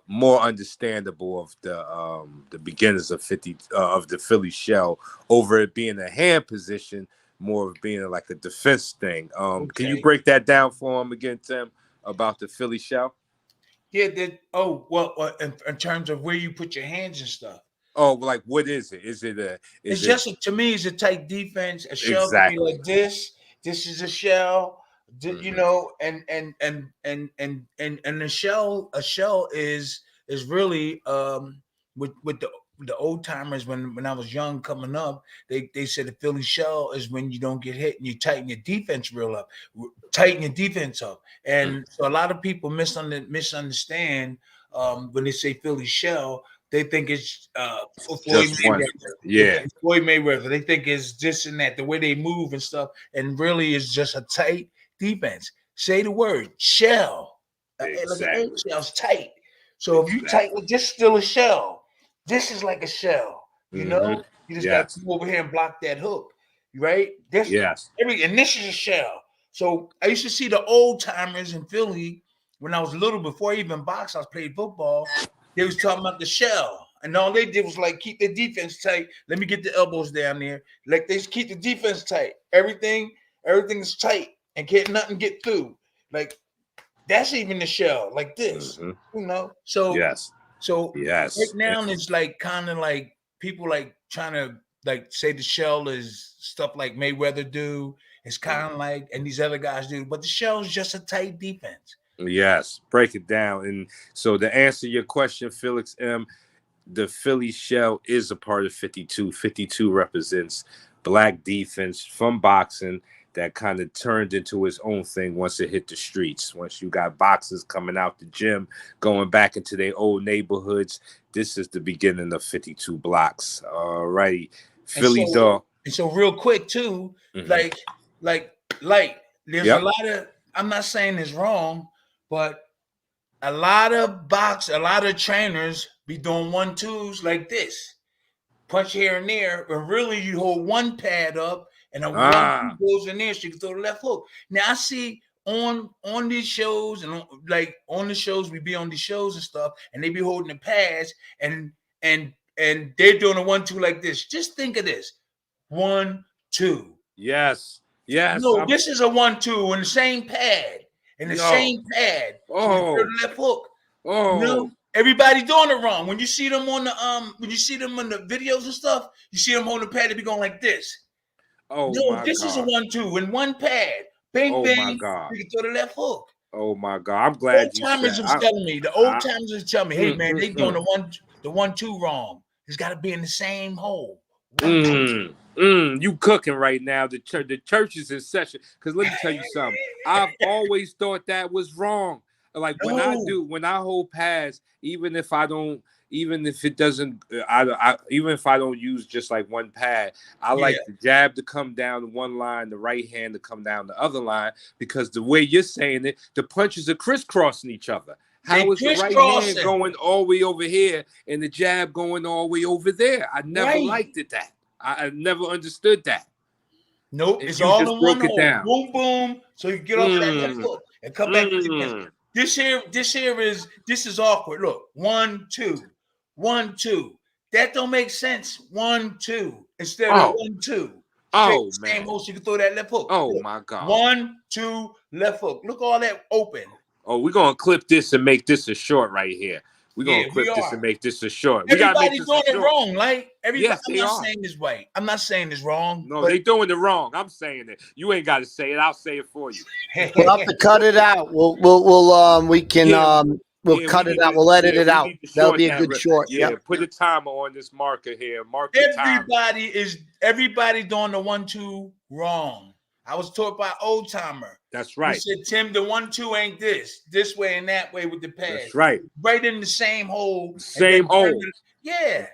more understandable of the beginnings of the Philly shell over it being a hand position, more of being like a defense thing. Can you break that down for him again, Tim, about the Philly shell? Yeah. In terms of where you put your hands and stuff. Oh, like what is it? Is it To me, it's a tight defense. A shell can be like this. This is a shell. You know, and a shell is really with the old timers when I was young coming up, they said the Philly shell is when you don't get hit and you tighten your defense up. And so a lot of people misunderstand when they say Philly shell. They think it's Floyd Mayweather. Yeah. Floyd Mayweather. They think it's this and that, the way they move and stuff, and really it's just a tight defense. Say the word shell. Like an eggshell's tight. So if you tight with this, still a shell. This is like a shell. You know, you just got to come over here and block that hook, right? And this is a shell. So I used to see the old timers in Philly when I was little. Before I even boxed, I was playing football. They was talking about the shell, and all they did was like keep the defense tight. Let me get the elbows down there. Like they just keep the defense tight. Everything's tight, and can't nothing get through. Like that's even the shell, like this. You know. So right now it's like kind of like people like trying to like say the shell is stuff like Mayweather do. It's kind of like, and these other guys do, but the shell is just a tight defense. Yes, break it down. And so to answer your question, Felix M., the Philly shell is a part of 52. 52 represents black defense from boxing that kind of turned into its own thing once it hit the streets. Once you got boxers coming out the gym, going back into their old neighborhoods, this is the beginning of 52 blocks. All righty. Philly dog. And so real quick too, like there's a lot of, I'm not saying it's wrong, but a lot of trainers be doing 1-2s like this. Punch here and there, but really you hold one pad up and a 1-2 goes in there so you can throw the left hook. Now I see on these shows and on the shows, we be on these shows and stuff, and they be holding the pads and they're doing a 1-2 like this. Just think of this. 1-2. Yes. No, this is a 1-2 in the same pad. Same pad. Oh, the left hook. Oh, you know, everybody doing it wrong. When you see them on the videos and stuff, you see them holding the pad, they be going like this. Oh, no, this is a 1-2 in one pad. Bang, bang. My God. You can throw the left hook. Oh my God, I'm glad you said. The old timers was telling me, hey man, they doing the 1-2 wrong. It's got to be in the same hole. You cooking right now. The church is in session. Because let me tell you something. I've always thought that was wrong. Like when I hold pads, even if I don't use just like one pad, I like the jab to come down one line, the right hand to come down the other line, because the way you're saying it, the punches are crisscrossing each other. How is the right hand going all the way over here and the jab going all the way over there? I never liked it that. I never understood that. Nope, it's all in one hole. Boom, boom. So you get off that left foot and come back to the This is awkward. Look, 1-2, 1-2. That don't make sense. 1-2 instead of 1-2. Oh man, same hole, so you can throw that left hook. Oh my God. 1-2 left hook. Look all that open. Oh, we're gonna clip this and make this a short right here. We're gonna clip this and make this a short. Everybody's doing it wrong, like everybody. I'm not saying it's right. I'm not saying it's wrong. No, they doing it wrong. I'm saying it. You ain't got to say it. I'll say it for you. We'll have to cut it out. We'll cut it out. We'll edit it out. That'll be a good short. Yeah, put a timer on this marker here. Mark everybody doing the 1-2 wrong. I was taught by old timer. That's right. He said, Tim, the 1-2 ain't this way and that way with the pads. That's right. Right in the same hole. Same hole. Yeah.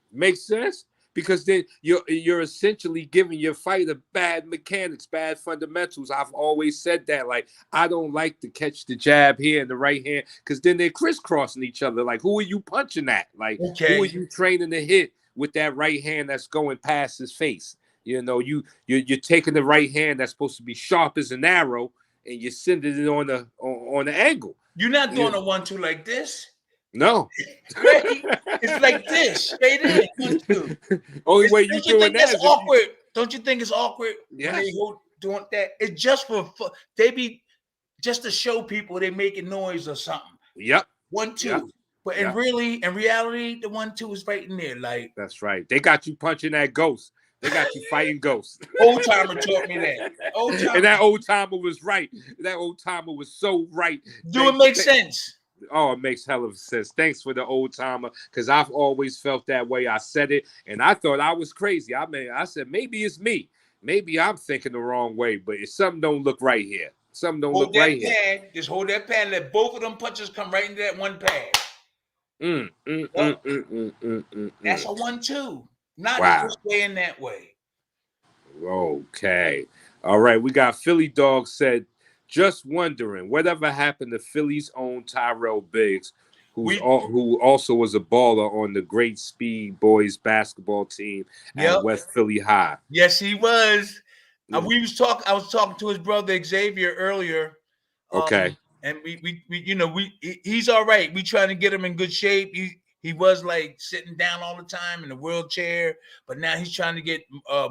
Makes sense? Because then you're essentially giving your fighter bad mechanics, bad fundamentals. I've always said that. Like, I don't like to catch the jab here in the right hand, because then they're crisscrossing each other. Like, who are you punching at? Like, who are you training to hit with that right hand that's going past his face? You know, you're taking the right hand that's supposed to be sharp as an arrow, and you're sending it on the angle. You're not doing a 1-2 like this. No. Right? It's like this. Straight in. 1, 2. Only way you Don't you doing think that that's is if you, awkward? Don't you think it's awkward when they yes. doing that? It's just for they be just to show people they making noise or something. Yep. 1, 2. Yep. But Yep. in reality, the 1, 2 is right in there. Like That's right. They got you punching that ghost. They got you fighting ghosts. old timer taught me that. Old timer. And that old timer was right. That old timer was so right. Do it make sense? Oh, it makes hell of sense. Thanks for the old timer, because I've always felt that way. I said it, and I thought I was crazy. I said maybe it's me. Maybe I'm thinking the wrong way, but if something don't look right here. Something don't look right here. Just hold that pad. Let both of them punches come right into that one pad. That's a 1, 2. Not this way and that way. Okay. All right. We got Philly Dog said, just wondering, whatever happened to Philly's own Tyrell Biggs, who also was a baller on the Great Speed Boys basketball team at West Philly High. Yes, he was. I was talking to his brother Xavier earlier. Okay. And he's all right. We trying to get him in good shape. He was like sitting down all the time in a wheelchair, but now he's trying to get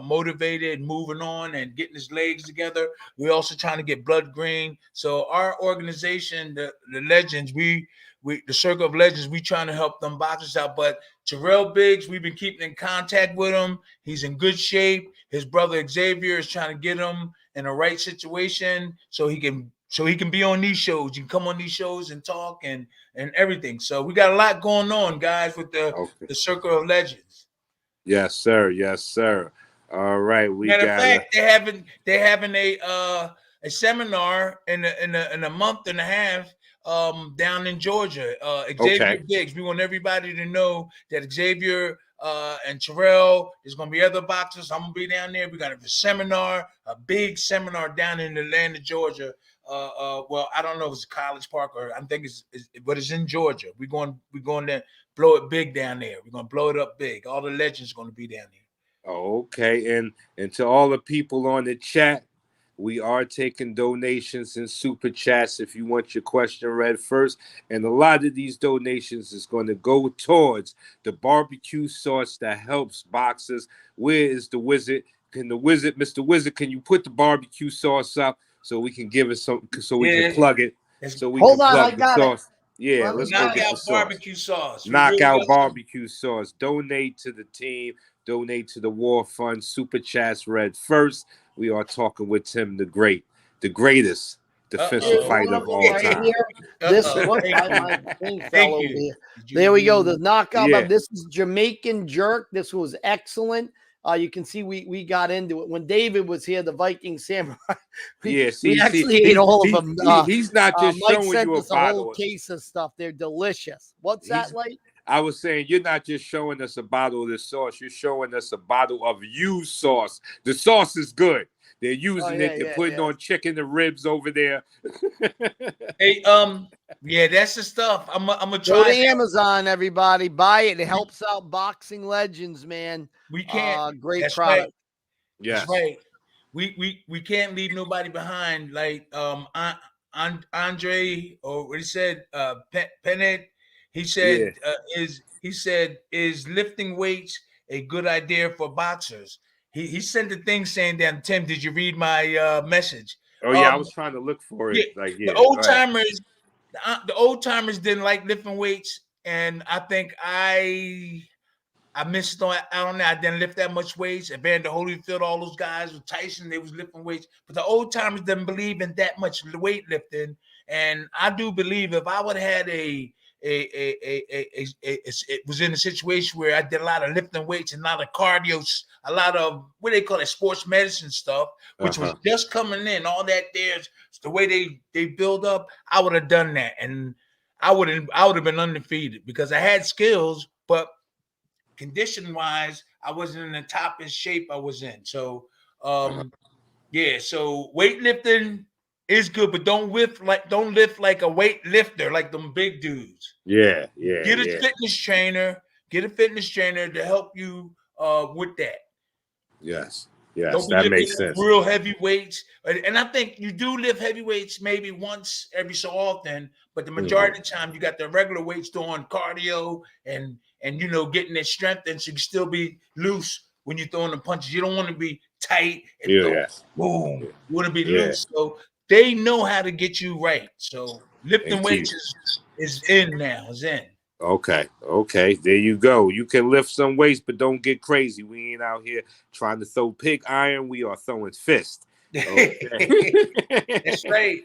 motivated, moving on, and getting his legs together. We're also trying to get Blood Green. So our organization, the Legends, the Circle of Legends, we trying to help them boxers out. But Terrell Biggs, we've been keeping in contact with him. He's in good shape. His brother Xavier is trying to get him in the right situation so he can be on these shows. You can come on these shows and talk and everything. So we got a lot going on, guys, with the Circle of Legends. Yes, sir. Yes, sir. All right. Matter of fact, they're having a seminar in a month and a half down in Georgia. Xavier Biggs. We want everybody to know that Xavier and Terrell, there's going to be other boxers. I'm going to be down there. We got a seminar, a big seminar down in Atlanta, Georgia. Well, I don't know if it's College Park or I think but it's in Georgia. We're going to blow it big down there. We're going to blow it up big. All the legends are going to be down there. Okay. And to all the people on the chat, we are taking donations and super chats if you want your question read first. And a lot of these donations is going to go towards the barbecue sauce that helps boxers. Where is the wizard? Mr. Wizard, can you put the barbecue sauce up so we can give it some, so we can plug it? So we can plug the sauce. Yeah, let's go get the sauce. Barbecue sauce. Knockout barbecue sauce. Donate to the team. Donate to the War Fund. Super chats read first. We are talking with Tim the Great, the greatest defensive fighter of all time. There we go. The knockout. This is Jamaican jerk. This was excellent. You can see we got into it when David was here. The Viking Samurai. We actually ate all of them. He's not just Mike showing sent you a us bottle. whole case of stuff. They're delicious. What's that like? I was saying, you're not just showing us a bottle of the sauce. You're showing us a bottle of used sauce. The sauce is good. They're using it. They're putting on chicken and ribs over there. Hey, that's the stuff. I'm gonna try. Go to Amazon, everybody. Buy it. It helps out boxing legends, man. We can't. Great product. Right. Yes, that's right. We can't leave nobody behind. Like Andre, or what he said, Pennant. He said, is lifting weights a good idea for boxers? He sent a thing saying that, Tim, did you read my message? Oh, yeah, I was trying to look for it. The old timers didn't like lifting weights, and I think I missed out on that. I didn't lift that much weights. Evander Holyfield, all those guys with Tyson, they was lifting weights. But the old timers didn't believe in that much weightlifting. And I do believe if I would have had it was in a situation where I did a lot of lifting weights and a lot of cardio, a lot of what they call it, sports medicine stuff, which was just coming in. All that there's the way they build up. I would have done that, and I would have been undefeated because I had skills, but condition wise, I wasn't in the toppest shape I was in. So, so weightlifting is good, but don't lift like a weightlifter, like them big dudes. Yeah. Get a fitness trainer. Get a fitness trainer to help you with that. Yes. Yes, Don't be that lifting makes sense. real heavy weights. And I think you do lift heavy weights maybe once every so often, but the majority of the time you got the regular weights doing cardio and getting that strength, and so you can still be loose when you're throwing the punches. You don't want to be tight and Yeah, throw yes. boom. You want to be Yeah. loose. So they know how to get you right. So lifting And weights is in now. Is in. Okay, there you go. You can lift some weights, but don't get crazy. We ain't out here trying to throw pig iron. We are throwing fist. Okay. That's right.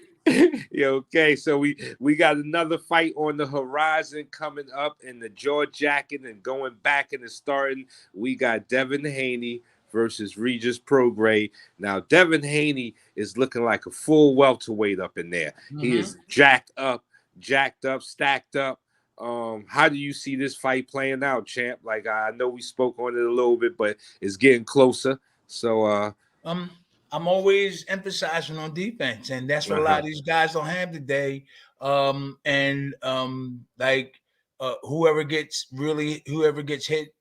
Yeah, okay, so we got another fight on the horizon coming up in the jaw jacket and going back and starting. We got Devin Haney versus Regis Prograis. Now, Devin Haney is looking like a full welterweight up in there. He is jacked up, stacked up. How do you see this fight playing out, champ? Like, I know we spoke on it a little bit, but it's getting closer. So I'm always emphasizing on defense, and that's what a lot of these guys don't have today. Whoever gets hit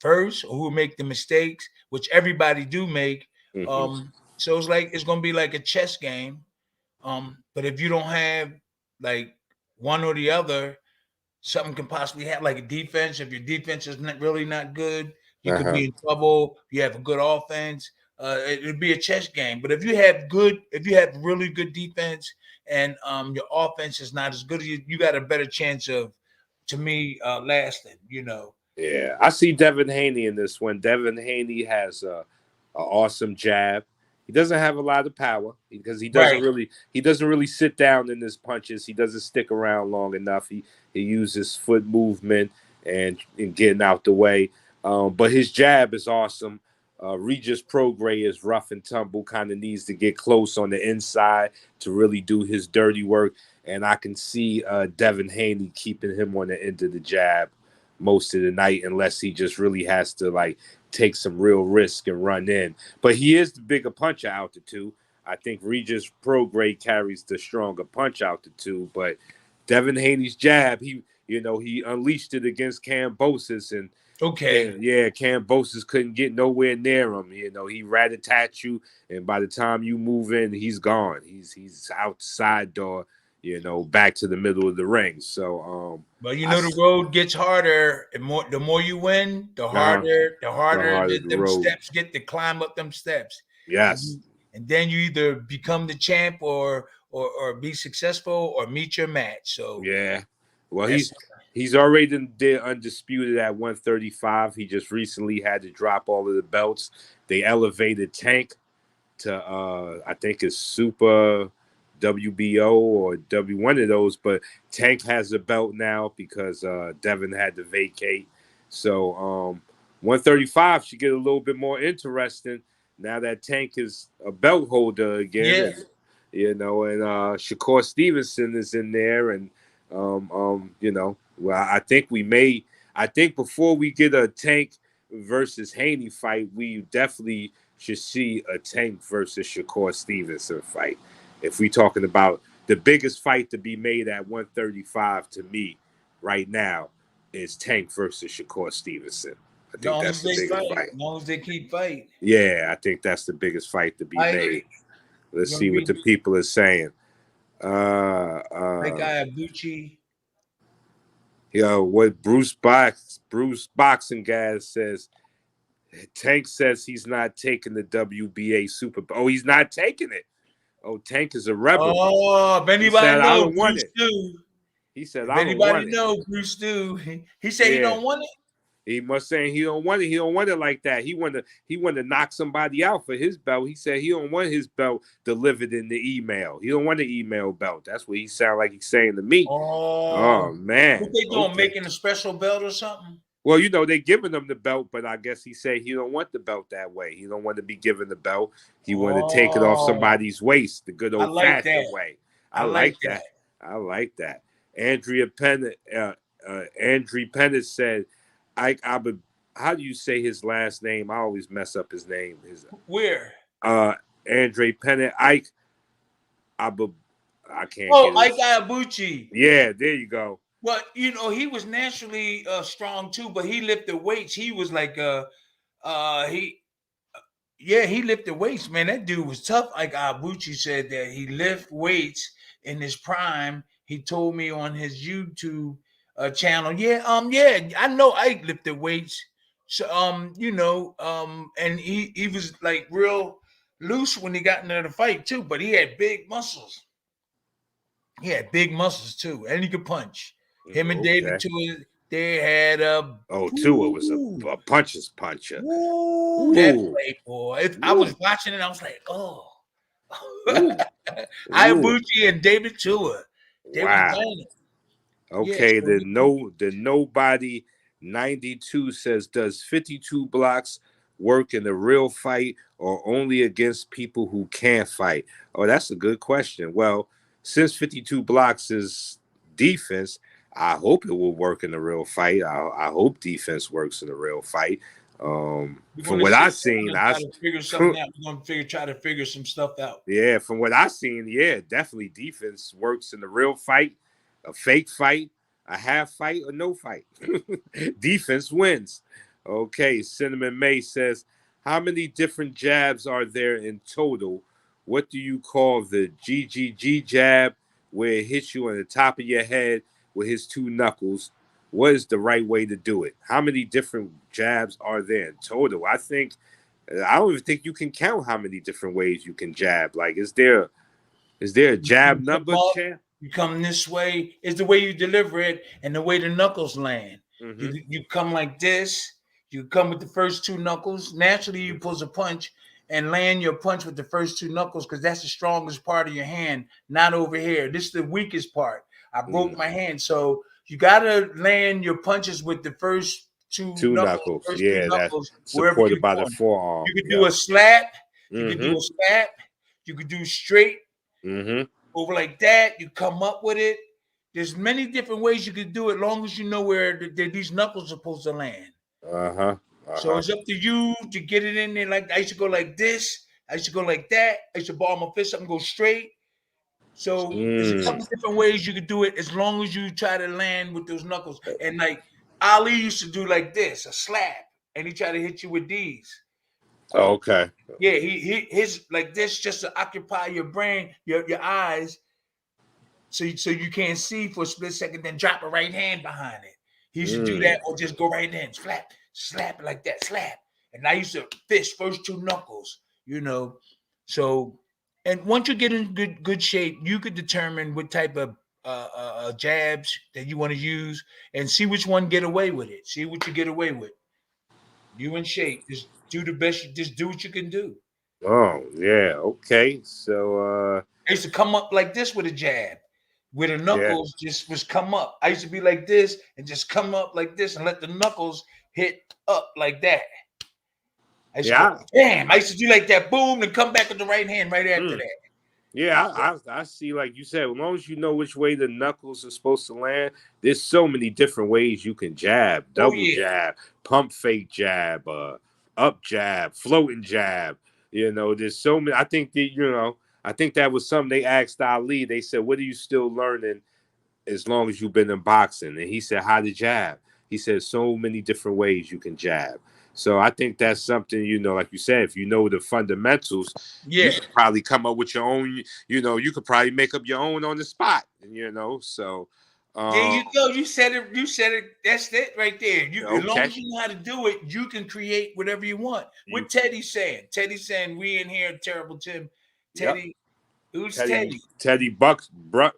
first, or who make the mistakes, which everybody do make. So it's gonna be like a chess game. But if you don't have like one or the other, something can possibly happen. Like a defense, if your defense is really not good, you could be in trouble. If you have a good offense, it'd be a chess game. But if you have really good defense and your offense is not as good, you got a better chance of, to me, lasting. Yeah, I see Devin Haney in this one. Devin Haney has a awesome jab. He doesn't have a lot of power because he doesn't really sit down in his punches. He doesn't stick around long enough. He uses foot movement and getting out the way. But his jab is awesome. Regis Prograis is rough and tumble, kind of needs to get close on the inside to really do his dirty work. And I can see Devin Haney keeping him on the end of the jab most of the night, unless he just really has to like take some real risk and run in. But he is the bigger puncher out the two. I think Regis Prograis carries the stronger punch out the two. But Devin Haney's jab, he unleashed it against Kambosos, and Kambosos couldn't get nowhere near him. He rat-a-tat you, and by the time you move in, he's gone. He's outside door, back to the middle of the ring. So, but the road gets harder. The more you win, the harder them steps get to climb up them steps. Yes, and then you either become the champ or be successful or meet your match. So yeah, well, he's already there undisputed at 135. He just recently had to drop all of the belts. They elevated Tank to I think it's Super WBO or W, one of those, but Tank has a belt now because Devin had to vacate. So 135 should get a little bit more interesting now that Tank is a belt holder again. Yeah. And Shakur Stevenson is in there, and I think before we get a Tank versus Haney fight, we definitely should see a Tank versus Shakur Stevenson fight. If we're talking about the biggest fight to be made at 135, to me, right now, is Tank versus Shakur Stevenson. I think that's the biggest fight. As long as they keep fighting. Yeah, I think that's the biggest fight to be made. Let's see what the people are saying. Bucci. What Bruce Boxing Guy says, Tank says he's not taking the WBA Super Bowl. Oh, he's not taking it. Oh, Tank is a rebel. Oh, if anybody knows, Bruce do. He said, if anybody knows, Bruce do. He said he don't want it. He must say he don't want it. He don't want it like that. He want to knock somebody out for his belt. He said he don't want his belt delivered in the email. He don't want the email belt. That's what he sound like he's saying to me. Oh man. What they doing, making a special belt or something? Well, they giving him the belt, but I guess he said he don't want the belt that way. He don't want to be given the belt. He want to take it off somebody's waist, the good old fashioned way. I like that. I like that. Andrea Pennant said, Ike Abba, how do you say his last name? I always mess up his name. Where? Andre Pennant, Ike Abba. I can't. Ike Ibuchi. Yeah, there you go. Well, he was naturally strong too, but he lifted weights. He was like he Yeah, he lifted weights, man. That dude was tough. Like Abuchi said that he lift weights in his prime. He told me on his YouTube channel. Yeah, I know I lifted weights. So and he was like real loose when he got into the fight too, but he had big muscles. He had big muscles too, and he could punch. Him and David Tua, they had a Tua was a puncher's puncher. That play, boy. I was watching it, I was like, oh. Ibuchi and David Tua. They was playing it. Okay, yeah, the nobody 92 says, does 52 blocks work in a real fight or only against people who can't fight? Oh, that's a good question. Well, since 52 blocks is defense, I hope it will work in a real fight. I hope defense works in a real fight. From what I've seen, try to figure something out. We're gonna try to figure some stuff out. Yeah, from what I've seen, yeah, definitely defense works in a real fight, a fake fight, a half fight, or no fight. Defense wins. Okay, Cinnamon May says, how many different jabs are there in total? What do you call the GGG jab where it hits you on the top of your head with his two knuckles? What is the right way to do it? How many different jabs are there in total? I don't even think you can count how many different ways you can jab. Like, is there a jab number, champ? You come this way. It's the way you deliver it and the way the knuckles land. Mm-hmm. You come like this. You come with the first two knuckles. Naturally, you pull a punch and land your punch with the first two knuckles because that's the strongest part of your hand, not over here. This is the weakest part. I broke my hand. So you got to land your punches with the first two knuckles. Yeah, that's supported by the forearm. You could do a slap. You could do a slap. You could do straight over like that. You come up with it. There's many different ways you could do it, long as you know where these knuckles are supposed to land. So it's up to you to get it in there. Like I used to go like this. I used to go like that. I used to ball my fist up and go straight. So there's a couple different ways you could do it as long as you try to land with those knuckles. And like Ali used to do like this, a slap, and he tried to hit you with these. Okay. Yeah, his like this just to occupy your brain, your eyes, so you can't see for a split second, then drop a right hand behind it. He used to do that, or just go right in, slap it like that, slap. And I used to fist first two knuckles, So, and once you get in good shape, you could determine what type of jabs that you want to use and see which one get away with it. See what you get away with. You in shape. Just do the best. Just do what you can do. Oh, yeah. Okay. So I used to come up like this with a jab, where the knuckles just was come up. I used to be like this and just come up like this and let the knuckles hit up like that. I used to go, damn, I used to do like that, boom, and come back with the right hand right after that. Yeah, I see, like you said, as long as you know which way the knuckles are supposed to land, there's so many different ways you can jab. Double jab, pump fake jab, up jab, floating jab. There's so many. I think that was something they asked Ali. They said, what are you still learning as long as you've been in boxing? And he said, how to jab. He said, so many different ways you can jab. So I think that's something, like you said, if you know the fundamentals, you could probably come up with your own, you could probably make up your own on the spot, so. There you go. You said it. That's it right there. As long as you know how to do it, you can create whatever you want. What Teddy's saying? Teddy's saying, we in here, Terrible Tim. Teddy, who's Teddy? Teddy Buckshot.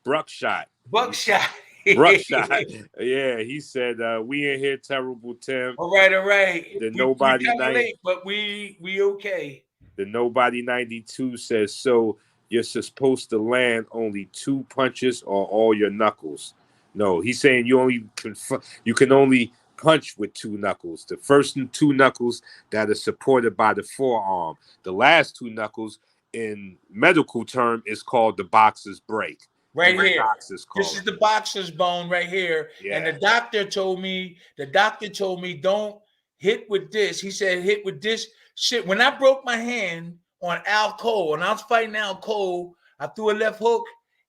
Buckshot. Buckshot. Yeah, he said, we in here, Terrible Tim. All right. The Nobody late, but we okay. The Nobody 92 says, so you're supposed to land only two punches or all your knuckles. No, he's saying you can only punch with two knuckles. The first two knuckles that are supported by the forearm. The last two knuckles in medical term is called the boxer's break. Right here. This is the boxer's bone right here. Yeah. And the doctor told me, don't hit with this. He said, hit with this shit. When I broke my hand on Al Cole, and I was fighting Al Cole, I threw a left hook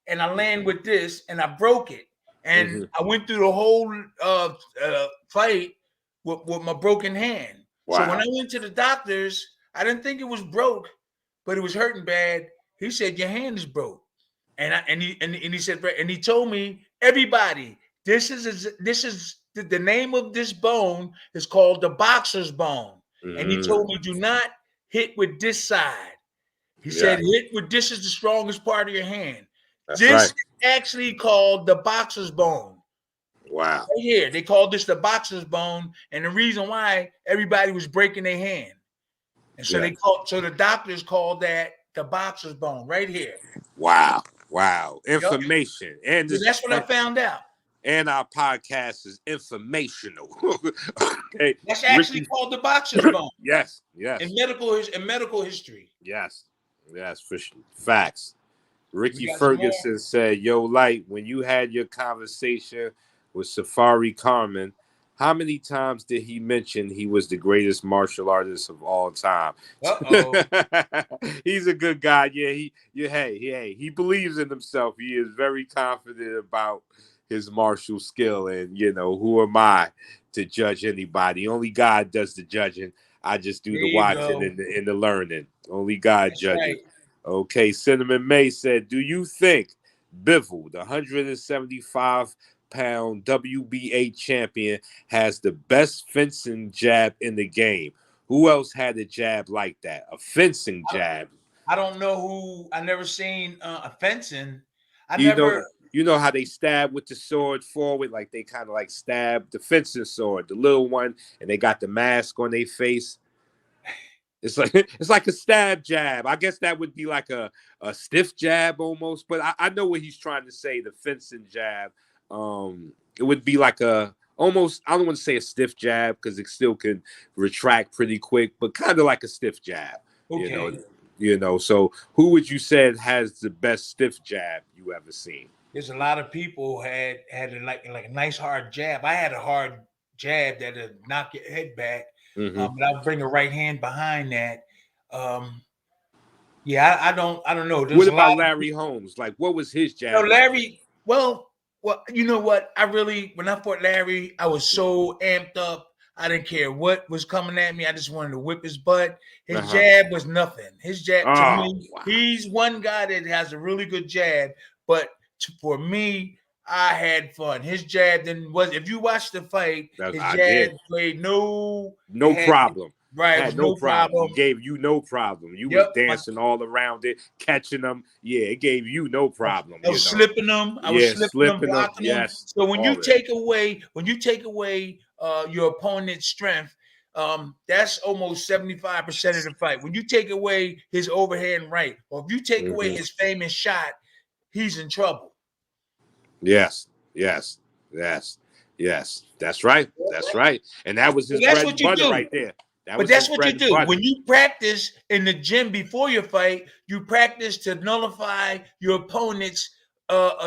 and I landed with this and I broke it. And I went through the whole fight with my broken hand. Wow. So when I went to the doctors, I didn't think it was broke, but it was hurting bad. He said, your hand is broke. And he said, and he told me, everybody, this is the name of this bone is called the boxer's bone. And he told me, do not hit with this side. He said, hit with this is the strongest part of your hand. That's this right. is actually called the boxer's bone. Wow. Right here, they called this the boxer's bone, and the reason why everybody was breaking their hand, and so the doctors called that the boxer's bone right here. Wow. Wow. Information. Yep. And so that's what I found out. And our podcast is informational. Okay. That's actually called the boxer's bone. Yes. Yes. In medical history. Yes. Yes. For facts. Ricky Ferguson said, yo, Lyte, when you had your conversation with Safari Carmen, how many times did he mention he was the greatest martial artist of all time? He's a good guy. Yeah, hey, he believes in himself. He is very confident about his martial skill. And, who am I to judge anybody? Only God does the judging. I just do the watching and the learning. Only God judges. Right. Okay, Cinnamon May said, do you think Bivol, the 175-pound WBA champion, has the best fencing jab in the game? Who else had a jab like that? A fencing jab. I don't know who. I never seen a fencing. You know how they stab with the sword forward, like they kind of like stab the fencing sword, the little one, and they got the mask on their face. It's like a stab jab. I guess that would be like a stiff jab almost, but I know what he's trying to say. The fencing jab, it would be like almost. I don't want to say a stiff jab because it still can retract pretty quick, but kind of like a stiff jab. Okay. So who would you say has the best stiff jab you ever seen? There's a lot of people had like a nice hard jab. I had a hard jab that'd knock your head back. But I'll bring a right hand behind that. I don't know. What about Larry Holmes? Like, what was his jab? Larry. Well, you know what? When I fought Larry, I was so amped up. I didn't care what was coming at me. I just wanted to whip his butt. His jab was nothing. His jab to me, he's one guy that has a really good jab. But for me, I had fun. His jab if you watch the fight, his jab played no problem. Right, had no problem. It gave you no problem. You was dancing all around it, catching them. Yeah, it gave you no problem. I was slipping them. I was slipping them, blocking them. So when you take away your opponent's strength, that's almost 75% of the fight. When you take away his overhand right, or if you take away his famous shot, he's in trouble. Yes. That's right. And that was his bread and butter right there. That's what you do. When you practice in the gym before your fight, you practice to nullify your opponent's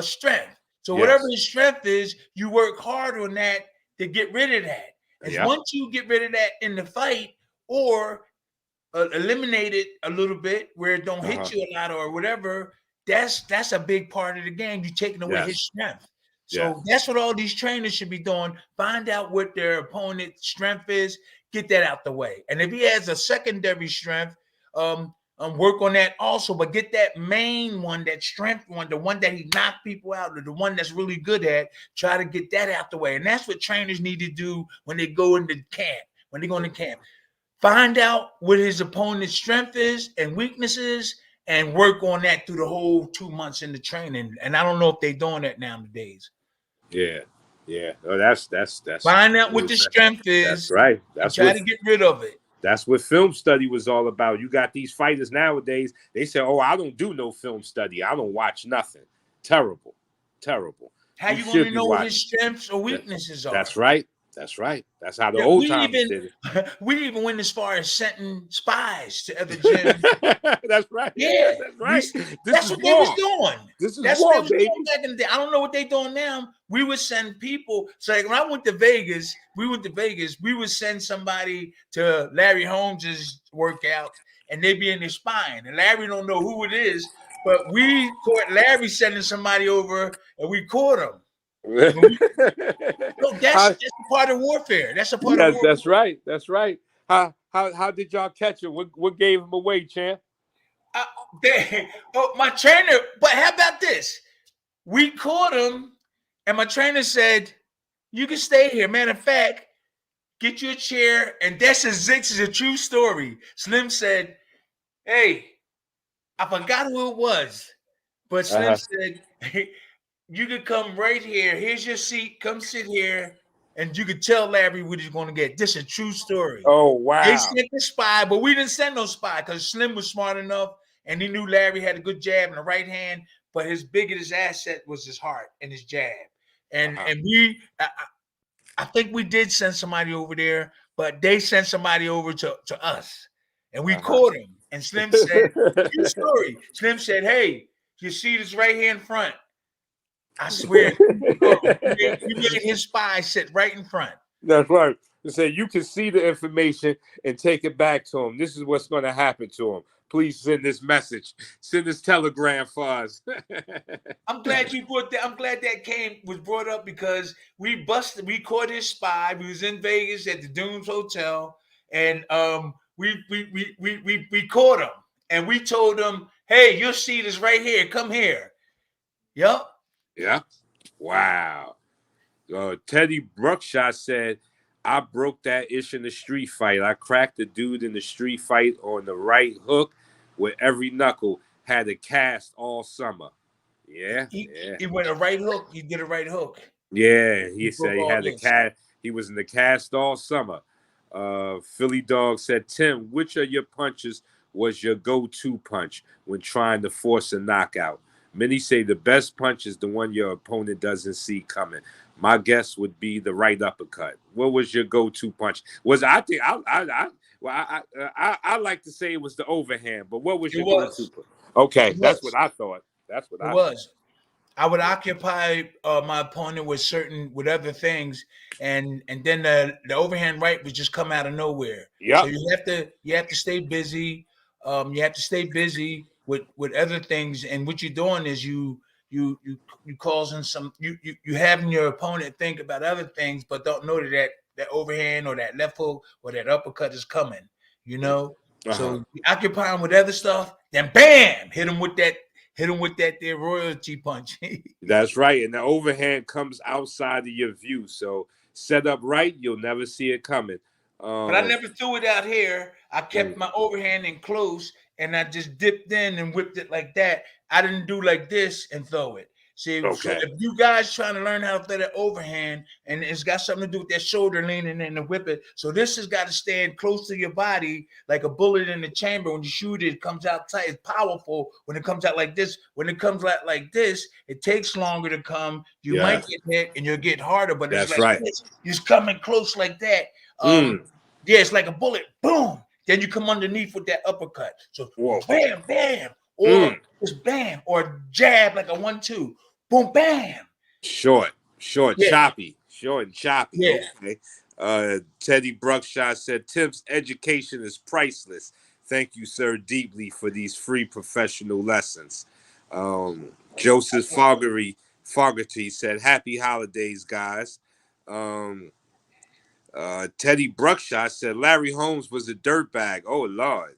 strength. So whatever his strength is, you work hard on that to get rid of that. And once you get rid of that in the fight or eliminate it a little bit where it don't hit you a lot or whatever, that's a big part of the game. You're taking away his strength. So that's what all these trainers should be doing. Find out what their opponent's strength is, get that out the way. And if he has a secondary strength, work on that also, but get that main one, that strength one, the one that he knocked people out, or the one that's really good at, try to get that out the way. And that's what trainers need to do when they go into camp, Find out what his opponent's strength is and weaknesses, and work on that through the whole 2 months in the training. And I don't know if they're doing that nowadays. Yeah. Oh, that's find out what the strength is. That's right. Try to get rid of it. That's what film study was all about. You got these fighters nowadays. They say, "Oh, I don't do no film study. I don't watch nothing." Terrible. How you going to know what his strengths or weaknesses are? That's right. That's how the old timers did it. We even went as far as sending spies to other gyms. That's right. Yeah, that's right. That's what they was doing. That's war, what they was doing back in the day. I don't know what they're doing now. We would send people. So like when I went to Vegas, we would send somebody to Larry Holmes's workout, and they be in their spine. And Larry don't know who it is, but we caught Larry sending somebody over, and we caught him. That's a part of warfare. That's a part of warfare. That's right. How How did y'all catch him? What gave him away, champ? My trainer. But how about this? We caught him, and my trainer said, "You can stay here." Matter of fact, get you a chair. And this is a true story. Slim said, "Hey, I forgot who it was, but Slim said, hey, you could come right here. Here's your seat. Come sit here, and you could tell Larry what he's going to get." This is a true story. Oh, wow. They sent the spy, but we didn't send no spy because Slim was smart enough, and he knew Larry had a good jab in the right hand, but his biggest asset was his heart and his jab. And I think we did send somebody over there, but they sent somebody over to us, and we caught him. And Slim said, true story. Slim said, "Hey, your seat is right here in front." I swear, we made his spy sit right in front. That's right. They say you can see the information and take it back to him. This is what's going to happen to him. Please send this message. Send this telegram for us. I'm glad you brought that. I'm glad that was brought up because we caught his spy. We was in Vegas at the Dunes Hotel, and we caught him, and we told him, "Hey, your seat is right here. Come here." Yup. Yeah. Wow. Teddy Bruckshot said, "I broke that ish in the street fight. I cracked the dude in the street fight on the right hook with every knuckle. Had a cast all summer." Yeah. He went a right hook. He did a right hook. Yeah. He said he had a cast. He was in the cast all summer. Philly Dog said, "Tim, which of your punches was your go-to punch when trying to force a knockout?" Many say the best punch is the one your opponent doesn't see coming. My guess would be the right uppercut. What was your go-to punch? I like to say it was the overhand, but what was your go-to punch? Okay, that's what I thought. That's what I was. I would occupy my opponent with other things, and then the overhand right would just come out of nowhere. Yeah. So you have to stay busy. You have to stay busy with other things, and what you're doing is you causing you having your opponent think about other things, but don't know that overhand or that left hook or that uppercut is coming. You know, so you occupy him with other stuff, then bam, hit him with that their royalty punch. That's right, and the overhand comes outside of your view, so set up right, you'll never see it coming. But I never threw it out here. I kept my overhand in close, and I just dipped in and whipped it like that. I didn't do like this and throw it. See, so if you guys trying to learn how to throw that overhand, and it's got something to do with that shoulder leaning in the whip it, so this has got to stand close to your body like a bullet in the chamber. When you shoot it, it comes out tight. It's powerful when it comes out like this. When it comes out like this, it takes longer to come. You might get hit, and you'll get harder, but it's like this. You're coming close like that. Yeah, it's like a bullet. Boom. Then you come underneath with that uppercut. So bam, bam. Or just bam. Or jab like a 1-2. Boom, bam. Short, choppy. Short and choppy. Yeah. Okay. Teddy Bruckshot said, "Tim's education is priceless. Thank you, sir, deeply for these free professional lessons." Joseph Fogarty said, "Happy holidays, guys." Teddy Bruckshot said, "Larry Holmes was a dirtbag." Oh Lord.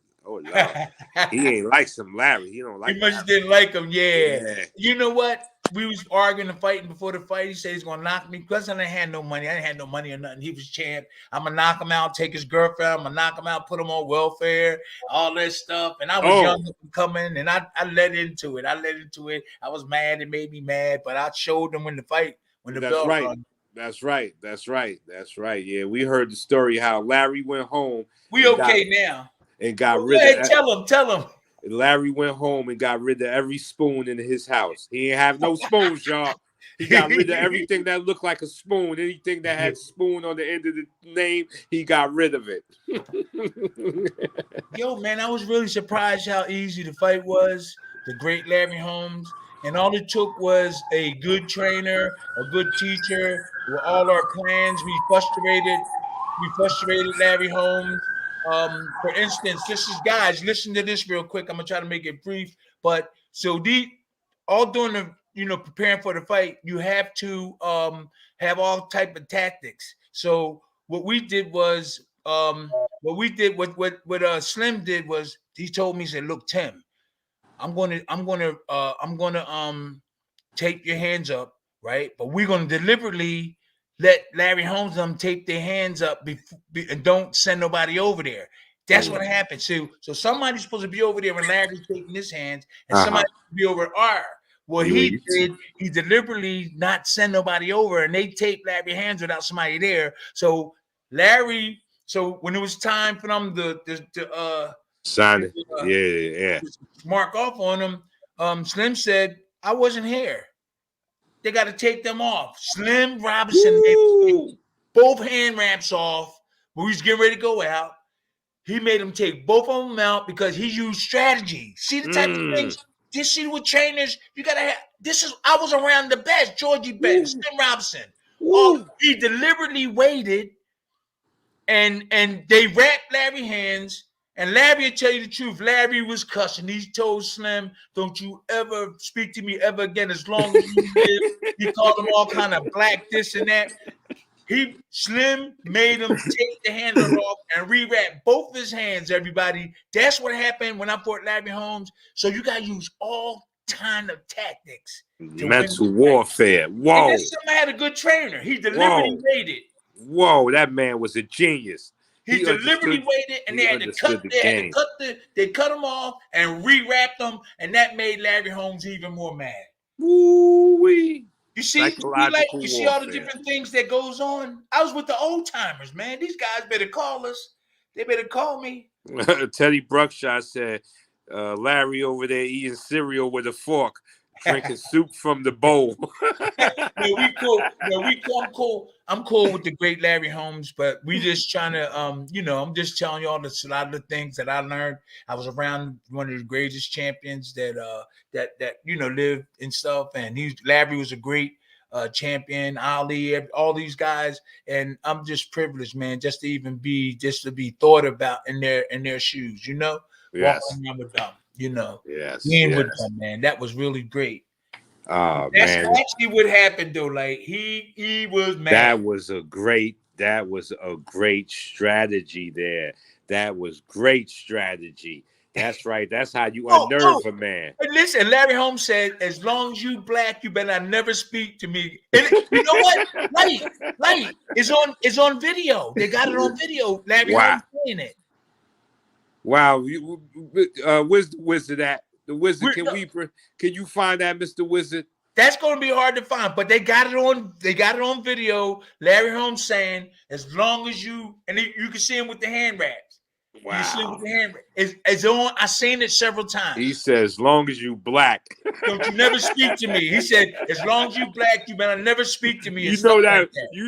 He ain't like some Larry. He don't like. He must didn't like him. Yeah. You know what? We was arguing and fighting before the fight. He said he's gonna knock me because I didn't have no money. I didn't have no money or nothing. He was champ. I'm gonna knock him out, take his girlfriend. I'm gonna knock him out, put him on welfare, all that stuff. And I was young and coming, and I led into it. I was mad. It made me mad, but I showed them when the bell rung. That's right. Yeah, we heard the story how Larry went home. We okay now. And got rid of. Tell him. Larry went home and got rid of every spoon in his house. He ain't have no spoons, y'all. He got rid of everything that looked like a spoon. Anything that had spoon on the end of the name, he got rid of it. Yo, man, I was really surprised how easy the fight was. The great Larry Holmes. And all it took was a good trainer, a good teacher, with all our plans. We frustrated Larry Holmes. For instance, this is, guys, listen to this real quick. I'm gonna try to make it brief. But so all during the preparing for the fight, you have to have all type of tactics. So what we did was what we did, what Slim did was he told me, he said, "Look, Tim, I'm gonna tape your hands up, right? But we're gonna deliberately let Larry Holmes them tape their hands up and don't send nobody over there." That's what happened. So somebody's supposed to be over there when Larry's taking his hands, and somebody be over R. What he did, he deliberately not send nobody over, and they taped Larry's hands without somebody there. So Larry, so when it was time for them to sign it, yeah, mark off on him, Slim said, "I wasn't here. They got to take them off." Slim Robinson made both hand wraps off when he was getting ready to go out. He made them take both of them out because he used strategy. See the type of things. Just see with trainers, you gotta have. I was around the best, Georgie Best, Slim Robinson. He deliberately waited, and they wrapped Larry's hands. And Larry will tell you the truth. Larry was cussing. He told Slim, "Don't you ever speak to me ever again as long as you live." He called him all kind of black, this and that. Slim made him take the handle off and rewrap both his hands, everybody. That's what happened when I fought Larry Holmes. So you got to use all kind of tactics. Mental warfare. Whoa. And Slim had a good trainer. He deliberately waited. Whoa, that man was a genius. He deliberately waited, and they had to cut. They cut him off and rewrapped them, and that made Larry Holmes even more mad. Woo-wee. You see all the different things that goes on. I was with the old timers, man. These guys better call us. They better call me. Teddy Bruckshot said, Larry over there eating cereal with a fork, drinking soup from the bowl. We cool. I'm cool. I'm cool with the great Larry Holmes, but we just trying to, I'm just telling y'all a lot of the things that I learned. I was around one of the greatest champions that lived and stuff, and Larry was a great champion. Ali, all these guys, and I'm just privileged, man, just to be thought about in their shoes, Yes. Walking around with them, Yes. being with them, man. That was really great. Oh, that's man. actually what happened though. Like he was mad. That was a great strategy there. That was great strategy. That's right. That's how you unnerve a man. And listen, Larry Holmes said, "As long as you black, you better never speak to me." And you know what? Lyte is on video. They got it on video. Larry Holmes saying it. Wow. Where's the Wizard at? The Wizard, can you find that, Mr. Wizard? That's going to be hard to find, but they got it on video. Larry Holmes saying, "As long as you," and you can see him with the hand wraps. Wow. You see him with the hand wraps. It's on. I've seen it several times. He says, "As long as you black, don't you never speak to me." He said, "As long as you black, you better never speak to me." You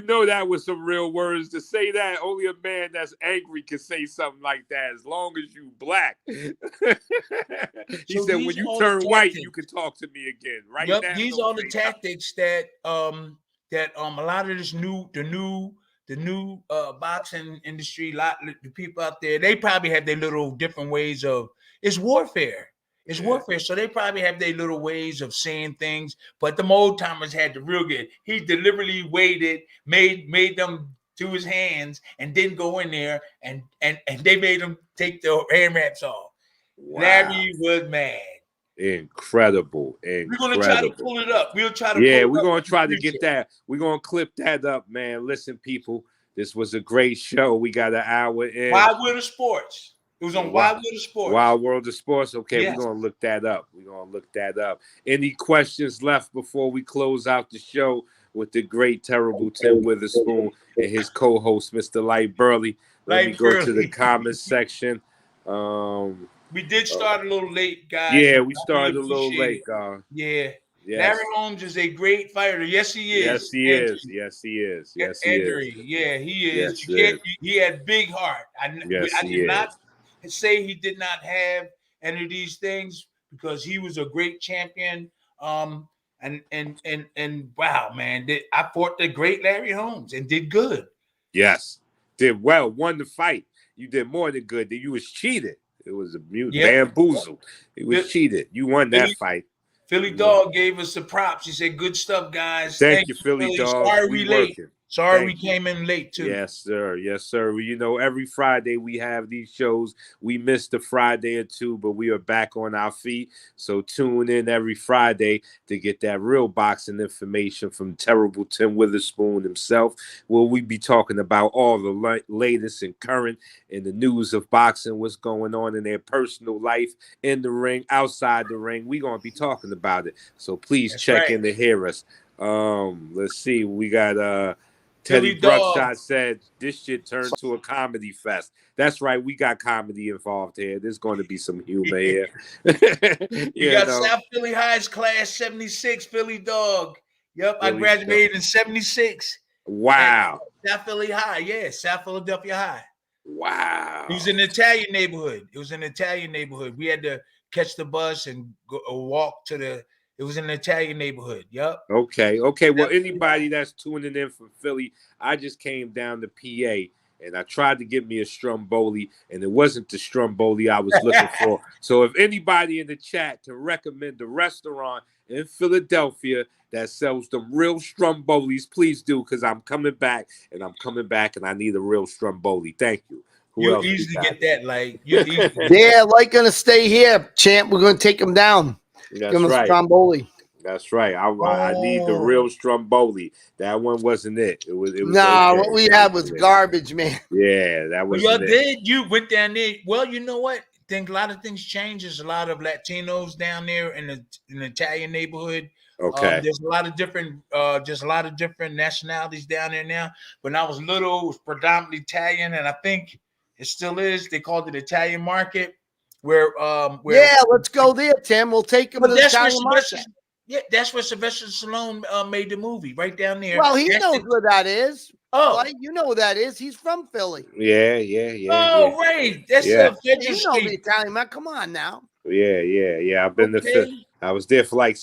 know that was some real words to say. That only a man that's angry can say something like that. As long as you black. He said, "When you turn white, you can talk to me again." Right? Yep, these are the tactics that a lot of the new boxing industry, the people out there, they probably have their little different ways of. It's warfare. It's warfare. So they probably have their little ways of saying things. But the old timers had the real good. He deliberately waited, made them do his hands, and didn't go in there, and they made them take the hand wraps off. Wow. Larry was mad. Incredible. We're gonna try to pull it up. We're gonna try to get that. We're gonna clip that up, man. Listen, people, this was a great show. We got an hour in. Wild World of Sports. It was on Wild World of Sports. Wild World of Sports. Okay, yes. We're gonna look that up. Any questions left before we close out the show with the great, terrible Tim Witherspoon and his co-host, Mr. Lyte Burley? Let me go to the comments section. We did start a little late, guys. Yeah, we started a little late, guys. Yeah. Yes. Larry Holmes is a great fighter. Yes, he is. Yes, he is. Yes, he is. Yes, he is. Yeah, he is. He had big heart. I did not say he did not have any of these things because he was a great champion. And wow, man, I fought the great Larry Holmes and did good. Yes, did well. Won the fight. You did more than good. You was cheated. It was a bamboozled. It was cheated. You won that fight. Philly Dog gave us the props. He said, "Good stuff, guys." Thank you, Philly Dog. Sorry we late. Sorry Thank we came in late too. Yes, sir. Yes, sir. Well, you know, every Friday we have these shows. We missed a Friday or two, but we are back on our feet. So tune in every Friday to get that real boxing information from Terrible Tim Witherspoon himself, where we be talking about all the latest and current in the news of boxing, what's going on in their personal life, in the ring, outside the ring. We're going to be talking about it. So please check in to hear us. Let's see. We got Teddy Bruckshot said this shit turned to a comedy fest. That's right. We got comedy involved here. There's going to be some humor here. You got South Philly High's class 76, Philly Dog. Yep, I graduated in 76. Wow. South Philly High, yeah, South Philadelphia High. Wow. It was an Italian neighborhood. We had to catch the bus and go walk to the. It was an Italian neighborhood. Yep. Okay. Well, anybody that's tuning in from Philly, I just came down to PA and I tried to get me a Stromboli, and it wasn't the Stromboli I was looking for. So if anybody in the chat can recommend a restaurant in Philadelphia that sells them real Strombolis, please do, because I'm coming back and I need a real Stromboli. Thank you. You'll easily get that. Like, yeah, Lyte gonna stay here, champ. We're gonna take him down. That's right. Stromboli. That's right. I need the real Stromboli. That one wasn't it. It was nah, okay. What we had was garbage, man. Yeah, that was. Well, you went down there. Well, you know what? I think a lot of things change. There's a lot of Latinos down there in the Italian neighborhood. Okay. There's a lot of different nationalities down there now. When I was little, it was predominantly Italian, and I think it still is. They called it Italian Market. Where yeah, let's go there, Tim. We'll take him to the Italian Market. Yeah, that's where Sylvester Stallone made the movie, right down there. Well, he knows where that is. Oh, Lyte, you know where that is. He's from Philly. Yeah. Oh, right. That's Federal Street. You know the Italian man. Come on now. Yeah. I've been to Philly. I was there for like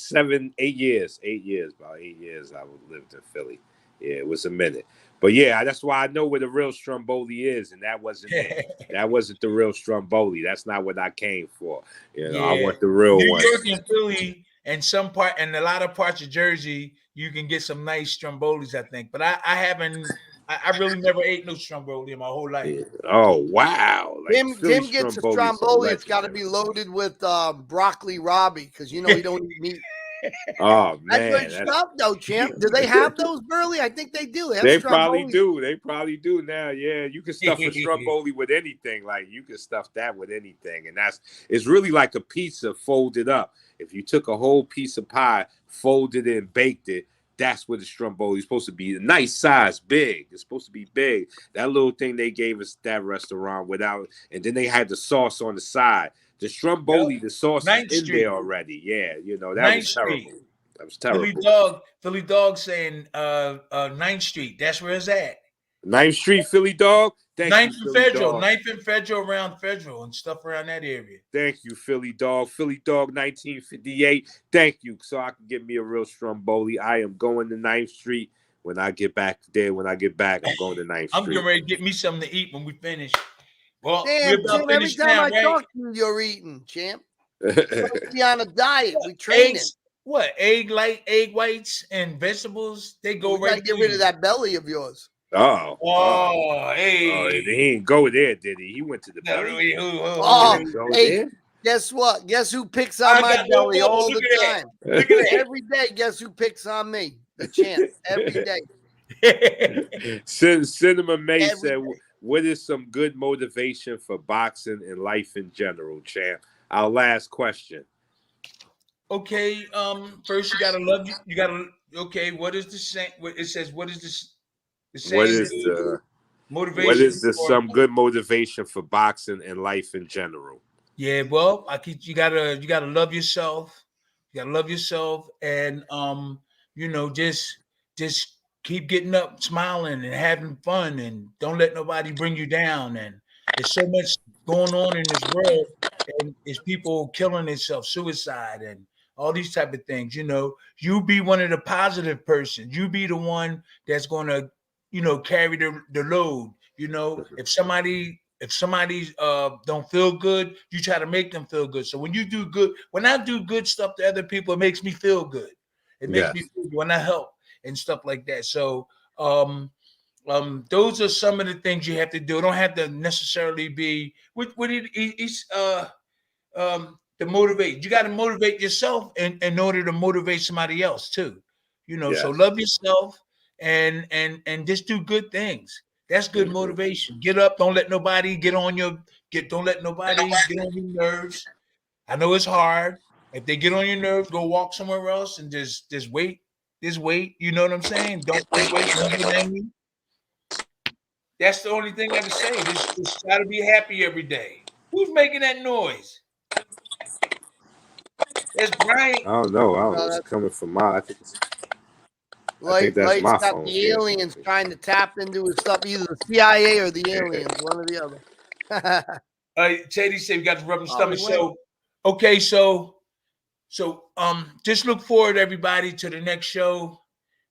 8 years. About 8 years I lived in Philly. Yeah, it was a minute. But yeah, that's why I know where the real Stromboli is, and that wasn't it. That wasn't the real Stromboli. That's not what I came for. You know, I want the real one. New York and Philly and a lot of parts of Jersey, you can get some nice Strombolis, I think. But I really never ate no Stromboli in my whole life. Yeah. Oh wow! Like Tim gets a Stromboli. It's got to be loaded with broccoli Robbie because you know he don't eat meat. Oh man, that's good stuff, though, champ. Do they have those, Burley? I think they do. They probably do. They probably do now. Yeah, you can stuff a Stromboli with anything. Like you can stuff that with anything, and it's really like a pizza folded up. If you took a whole piece of pie, folded it, and baked it, that's what the Stromboli is supposed to be. A nice size, big. It's supposed to be big. That little thing they gave us at that restaurant without, and then they had the sauce on the side. The Stromboli, the sauce is in there already. Yeah, you know, that was terrible. That was terrible. Philly Dog saying 9th Street. That's where it's at. 9th Street, Philly Dog. 9th and Federal around Federal and stuff around that area. Thank you, Philly Dog. Philly Dog 1958. Thank you. So I can get me a real Stromboli. I am going to 9th Street when I get back there. When I get back, I'm going to 9th Street. I'm getting ready to get me something to eat when we finish. Well, damn, Tim, every time I talk to you, you're eating, champ. Be on a diet. We training. What? Egg whites and vegetables. They go right. Get rid of that belly of yours. Hey. Oh, he didn't go there, did he? He went to the belly. Hey, guess what? Guess who picks on my belly all the time? Look at every day. Guess who picks on me? The champ. Every day. Cinema May said, what is some good motivation for boxing and life in general, champ? Our last question. Okay, first you gotta love you. You gotta what is the same? It says, what is this? What is the motivation? What is some good motivation for boxing and life in general? Yeah, well, you gotta love yourself. You gotta love yourself, and you know, just keep getting up, smiling, and having fun, and don't let nobody bring you down. And there's so much going on in this world, and it's people killing themselves, suicide, and all these type of things. You know, you be one of the positive persons. You be the one that's going to, you know, carry the load. You know, if somebody don't feel good, you try to make them feel good. So when you do good, when I do good stuff to other people, it makes me feel good. It makes me feel good when I help and stuff like that. So Those are some of the things you have to do. It don't have to necessarily be to motivate. You got to motivate yourself in order to motivate somebody else too. So love yourself and just do good things. That's good motivation. Get up. Don't let nobody get on your don't let nobody get on your nerves. I know it's hard. If they get on your nerves, go walk somewhere else and just wait. Just wait. You know what I'm saying? Don't wait. Don't get angry. That's the only thing I can say. Just try to be happy every day. Who's making that noise? That's Brian. I don't know. I don't know. It's coming from my. I think that's Light's my got phone. the aliens trying to tap into his stuff, either the CIA or the aliens, one or the other. Teddy said we got the rubbing stomach. So, okay, so just look forward, everybody, to the next show.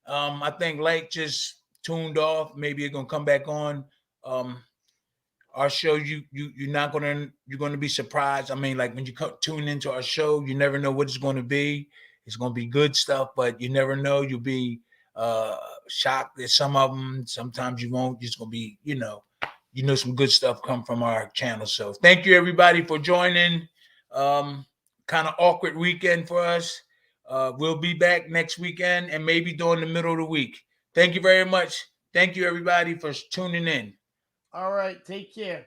I think Lyte just tuned off. Maybe it's gonna come back on. Our show, you're gonna be surprised. I mean, like when you tune into our show, you never know what it's going to be. It's gonna be good stuff, but you never know. You'll be shocked at some of them. Sometimes you won't. It's gonna be, some good stuff come from our channel. So thank you everybody for joining. Kind of awkward weekend for us. We'll be back next weekend and maybe during the middle of the week. Thank you very much. Thank you everybody for tuning in. All right. Take care.